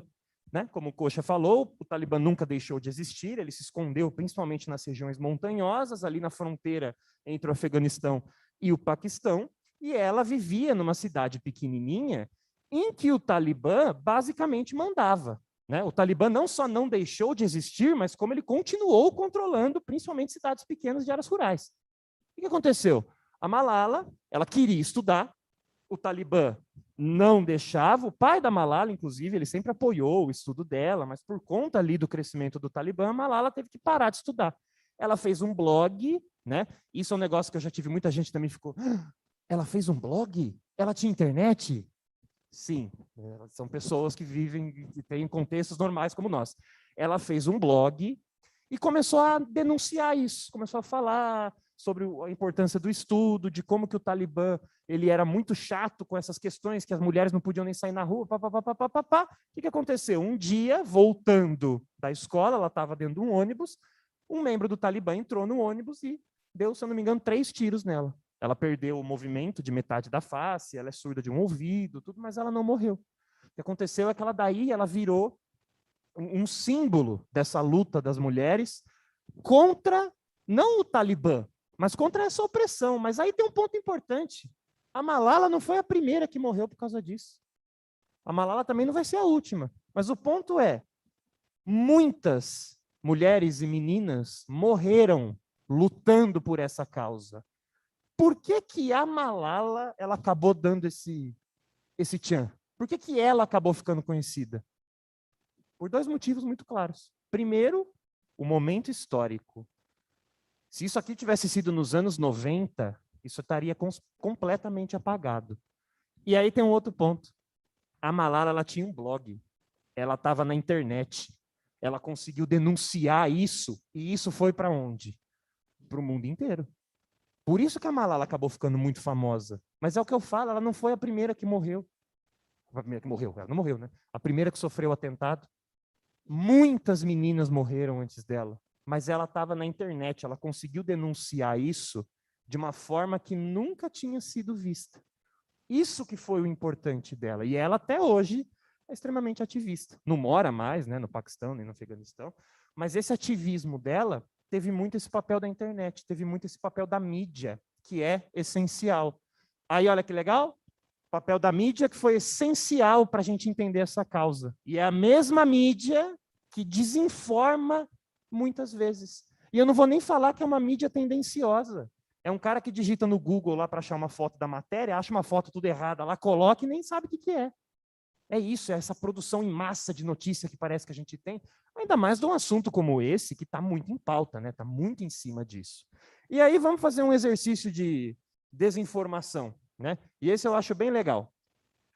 Né? Como o Coxa falou, o Talibã nunca deixou de existir, ele se escondeu principalmente nas regiões montanhosas, ali na fronteira entre o Afeganistão e o Paquistão, e ela vivia numa cidade pequenininha em que o Talibã basicamente mandava. Né? O Talibã não só não deixou de existir, mas como ele continuou controlando principalmente cidades pequenas de áreas rurais. O que aconteceu? A Malala, ela queria estudar, o Talibã não deixava, o pai da Malala, inclusive, ele sempre apoiou o estudo dela, mas por conta ali do crescimento do Talibã, a Malala teve que parar de estudar. Ela fez um blog, né? Isso é um negócio que eu já tive, muita gente também ficou, ela fez um blog? Ela tinha internet? Sim, são pessoas que vivem, que têm contextos normais como nós. Ela fez um blog e começou a denunciar isso, começou a falar sobre a importância do estudo, de como que o Talibã ele era muito chato com essas questões, que as mulheres não podiam nem sair na rua, O que aconteceu? Um dia, voltando da escola, ela estava dentro de um ônibus, um membro do Talibã entrou no ônibus e deu, se eu não me engano, 3 tiros nela. Ela perdeu o movimento de metade da face, ela é surda de um ouvido, tudo, mas ela não morreu. O que aconteceu é que ela virou um símbolo dessa luta das mulheres contra, não o Talibã, mas contra essa opressão. Mas aí tem um ponto importante. A Malala não foi a primeira que morreu por causa disso. A Malala também não vai ser a última. Mas o ponto é, muitas mulheres e meninas morreram lutando por essa causa. Por que a Malala ela acabou dando esse tchan? Por que ela acabou ficando conhecida? Por 2 motivos muito claros. Primeiro, o momento histórico. Se isso aqui tivesse sido nos anos 90, isso estaria completamente apagado. E aí tem um outro ponto. A Malala ela tinha um blog. Ela estava na internet. Ela conseguiu denunciar isso. E isso foi para onde? Para o mundo inteiro. Por isso que a Malala acabou ficando muito famosa. Mas é o que eu falo, ela não foi a primeira que morreu. A primeira que morreu, ela não morreu, né? A primeira que sofreu o atentado. Muitas meninas morreram antes dela. Mas ela estava na internet, ela conseguiu denunciar isso de uma forma que nunca tinha sido vista. Isso que foi o importante dela. E ela, até hoje, é extremamente ativista. Não mora mais, né, no Paquistão, nem no Afeganistão. Mas esse ativismo dela teve muito esse papel da internet, teve muito esse papel da mídia, que é essencial. Aí, olha que legal, o papel da mídia que foi essencial para a gente entender essa causa. E é a mesma mídia que desinforma muitas vezes. E eu não vou nem falar que é uma mídia tendenciosa. É um cara que digita no Google lá para achar uma foto da matéria, acha uma foto tudo errada lá, coloca e nem sabe o que é. É isso, é essa produção em massa de notícia que parece que a gente tem, ainda mais de um assunto como esse, que está muito em pauta, né? Está muito em cima disso. E aí vamos fazer um exercício de desinformação. né? E esse eu acho bem legal.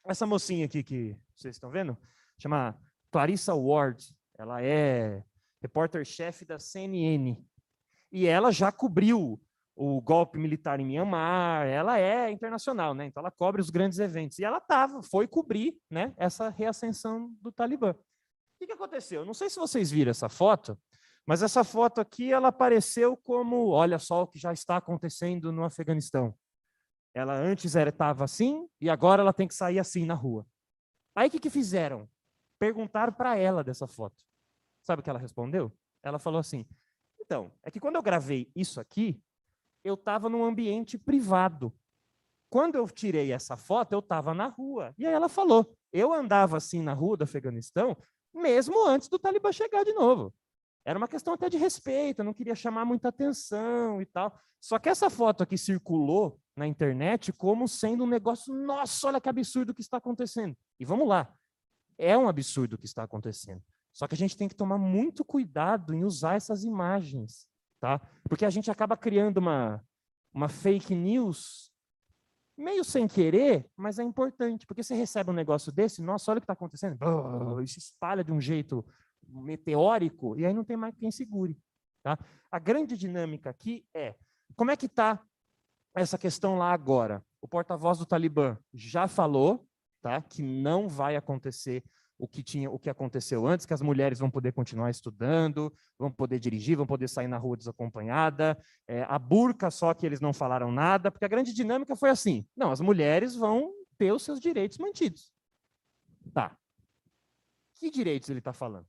Essa mocinha aqui que vocês estão vendo, chama Clarissa Ward, ela é repórter-chefe da CNN, e ela já cobriu o golpe militar em Myanmar, ela é internacional, né? Então ela cobre os grandes eventos, e ela foi cobrir, né, essa reascensão do Talibã. O que aconteceu? Não sei se vocês viram essa foto, mas essa foto aqui, ela apareceu como, olha só o que já está acontecendo no Afeganistão. Ela antes estava assim, e agora ela tem que sair assim na rua. Aí o que fizeram? Perguntaram para ela dessa foto. Sabe o que ela respondeu? Ela falou assim, então, é que quando eu gravei isso aqui, eu estava num ambiente privado. Quando eu tirei essa foto, eu estava na rua. E aí ela falou, eu andava assim na rua do Afeganistão, mesmo antes do Talibã chegar de novo. Era uma questão até de respeito, eu não queria chamar muita atenção e tal. Só que essa foto aqui circulou na internet como sendo um negócio, nossa, olha que absurdo o que está acontecendo. E vamos lá, é um absurdo o que está acontecendo. Só que a gente tem que tomar muito cuidado em usar essas imagens, tá? Porque a gente acaba criando uma fake news meio sem querer, mas é importante, porque você recebe um negócio desse, nossa, olha o que está acontecendo, e se espalha de um jeito meteórico, e aí não tem mais quem segure. Tá? A grande dinâmica aqui é, como é que está essa questão lá agora? O porta-voz do Talibã já falou, tá, que não vai acontecer o que aconteceu antes, que as mulheres vão poder continuar estudando, vão poder dirigir, vão poder sair na rua desacompanhada, a burca só que eles não falaram nada, porque a grande dinâmica foi assim, não, as mulheres vão ter os seus direitos mantidos. Tá. Que direitos ele está falando?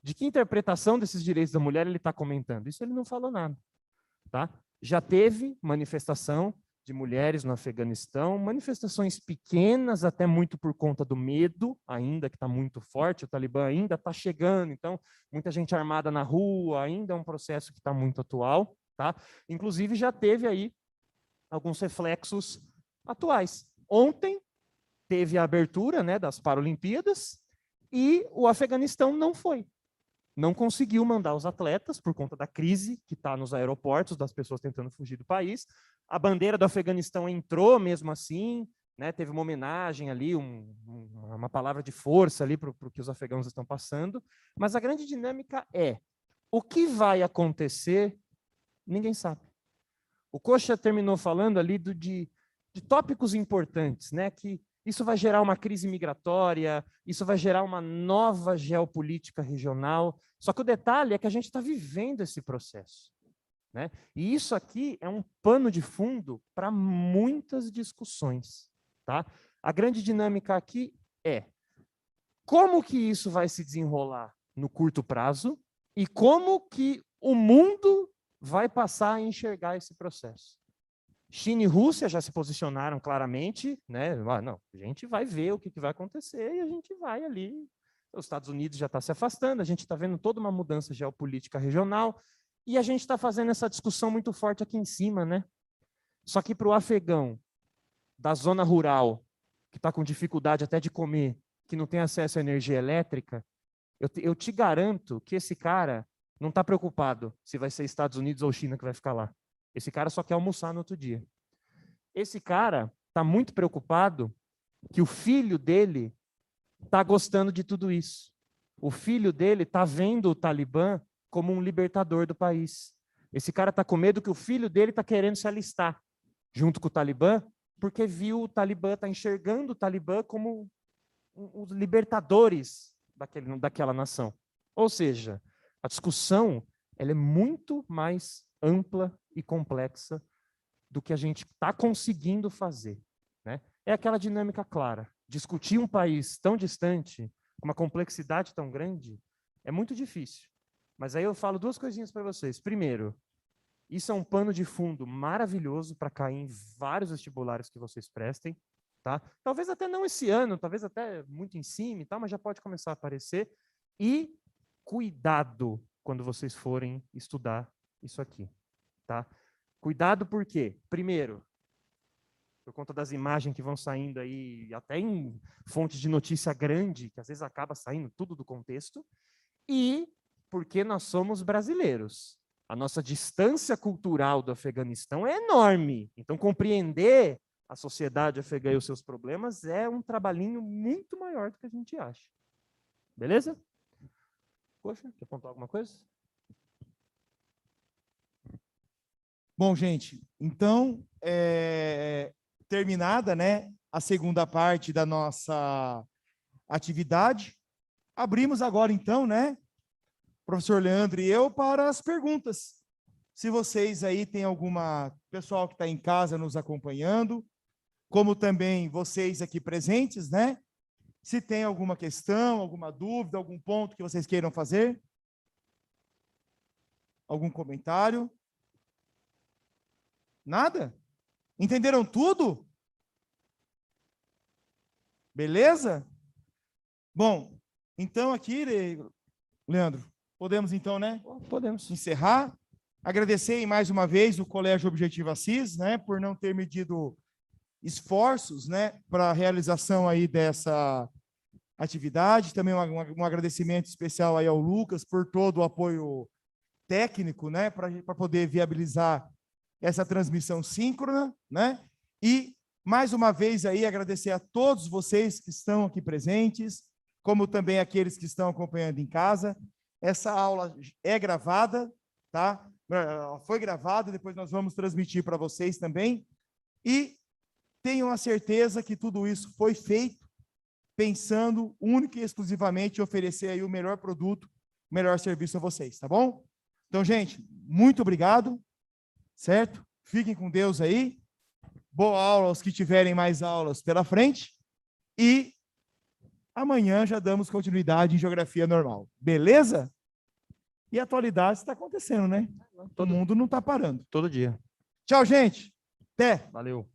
De que interpretação desses direitos da mulher ele está comentando? Isso ele não falou nada. Tá? Já teve manifestação de mulheres no Afeganistão, manifestações pequenas, até muito por conta do medo, ainda que está muito forte, o Talibã ainda está chegando, então muita gente armada na rua, ainda é um processo que está muito atual. Tá? Inclusive já teve aí alguns reflexos atuais. Ontem teve a abertura, né, das Paralimpíadas e o Afeganistão não foi. Não conseguiu mandar os atletas por conta da crise que está nos aeroportos, das pessoas tentando fugir do país. A bandeira do Afeganistão entrou mesmo assim, né? Teve uma homenagem ali, uma palavra de força ali para o que os afegãos estão passando. Mas a grande dinâmica é, o que vai acontecer, ninguém sabe. O Coxa terminou falando ali de tópicos importantes, né? Que isso vai gerar uma crise migratória, isso vai gerar uma nova geopolítica regional. Só que o detalhe é que a gente está vivendo esse processo. Né? E isso aqui é um pano de fundo para muitas discussões. Tá? A grande dinâmica aqui é como que isso vai se desenrolar no curto prazo e como que o mundo vai passar a enxergar esse processo. China e Rússia já se posicionaram claramente, né? Não, a gente vai ver o que vai acontecer e a gente vai ali. Os Estados Unidos já está se afastando, a gente está vendo toda uma mudança geopolítica regional e a gente está fazendo essa discussão muito forte aqui em cima, né? Só que para o afegão da zona rural, que está com dificuldade até de comer, que não tem acesso à energia elétrica, eu te garanto que esse cara não está preocupado se vai ser Estados Unidos ou China que vai ficar lá. Esse cara só quer almoçar no outro dia. Esse cara está muito preocupado que o filho dele está gostando de tudo isso. O filho dele está vendo o Talibã como um libertador do país. Esse cara está com medo que o filho dele está querendo se alistar junto com o Talibã, porque viu o Talibã, está enxergando o Talibã como os libertadores daquela nação. Ou seja, a discussão ela é muito mais ampla e complexa do que a gente está conseguindo fazer. Né? É aquela dinâmica clara. Discutir um país tão distante, com uma complexidade tão grande, é muito difícil. Mas aí eu falo duas coisinhas para vocês. Primeiro, isso é um pano de fundo maravilhoso para cair em vários vestibulares que vocês prestem. Tá? Talvez até não esse ano, talvez até muito em cima, e tal, mas já pode começar a aparecer. E cuidado quando vocês forem estudar isso aqui. Tá? Cuidado por quê? Primeiro, por conta das imagens que vão saindo aí, até em fontes de notícia grande, que às vezes acaba saindo tudo do contexto, e porque nós somos brasileiros. A nossa distância cultural do Afeganistão é enorme. Então, compreender a sociedade afegã e os seus problemas, é um trabalhinho muito maior do que a gente acha. Beleza? Poxa, quer apontar alguma coisa? Bom, gente, então, terminada, né, a segunda parte da nossa atividade, abrimos agora, então, né, professor Leandro e eu, para as perguntas. Se vocês aí têm alguma, pessoal que está em casa nos acompanhando, como também vocês aqui presentes, né, se tem alguma questão, alguma dúvida, algum ponto que vocês queiram fazer, algum comentário? Nada? Entenderam tudo? Beleza? Bom, então aqui, Leandro, podemos então, né, Podemos. encerrar. Agradecer mais uma vez o Colégio Objetivo Assis, né, por não ter medido esforços, né, para a realização aí dessa atividade. Também um agradecimento especial aí ao Lucas por todo o apoio técnico, né, para poder viabilizar essa transmissão síncrona, né? E mais uma vez aí agradecer a todos vocês que estão aqui presentes, como também aqueles que estão acompanhando em casa. Essa aula é gravada, tá? Foi gravada, depois nós vamos transmitir para vocês também. E tenham a certeza que tudo isso foi feito pensando única e exclusivamente em oferecer aí o melhor produto, o melhor serviço a vocês, tá bom? Então, gente, muito obrigado. Certo? Fiquem com Deus aí. Boa aula aos que tiverem mais aulas pela frente. E amanhã já damos continuidade em geografia normal. Beleza? E a atualidade está acontecendo, né? O mundo não está parando. Todo dia. Tchau, gente. Até. Valeu.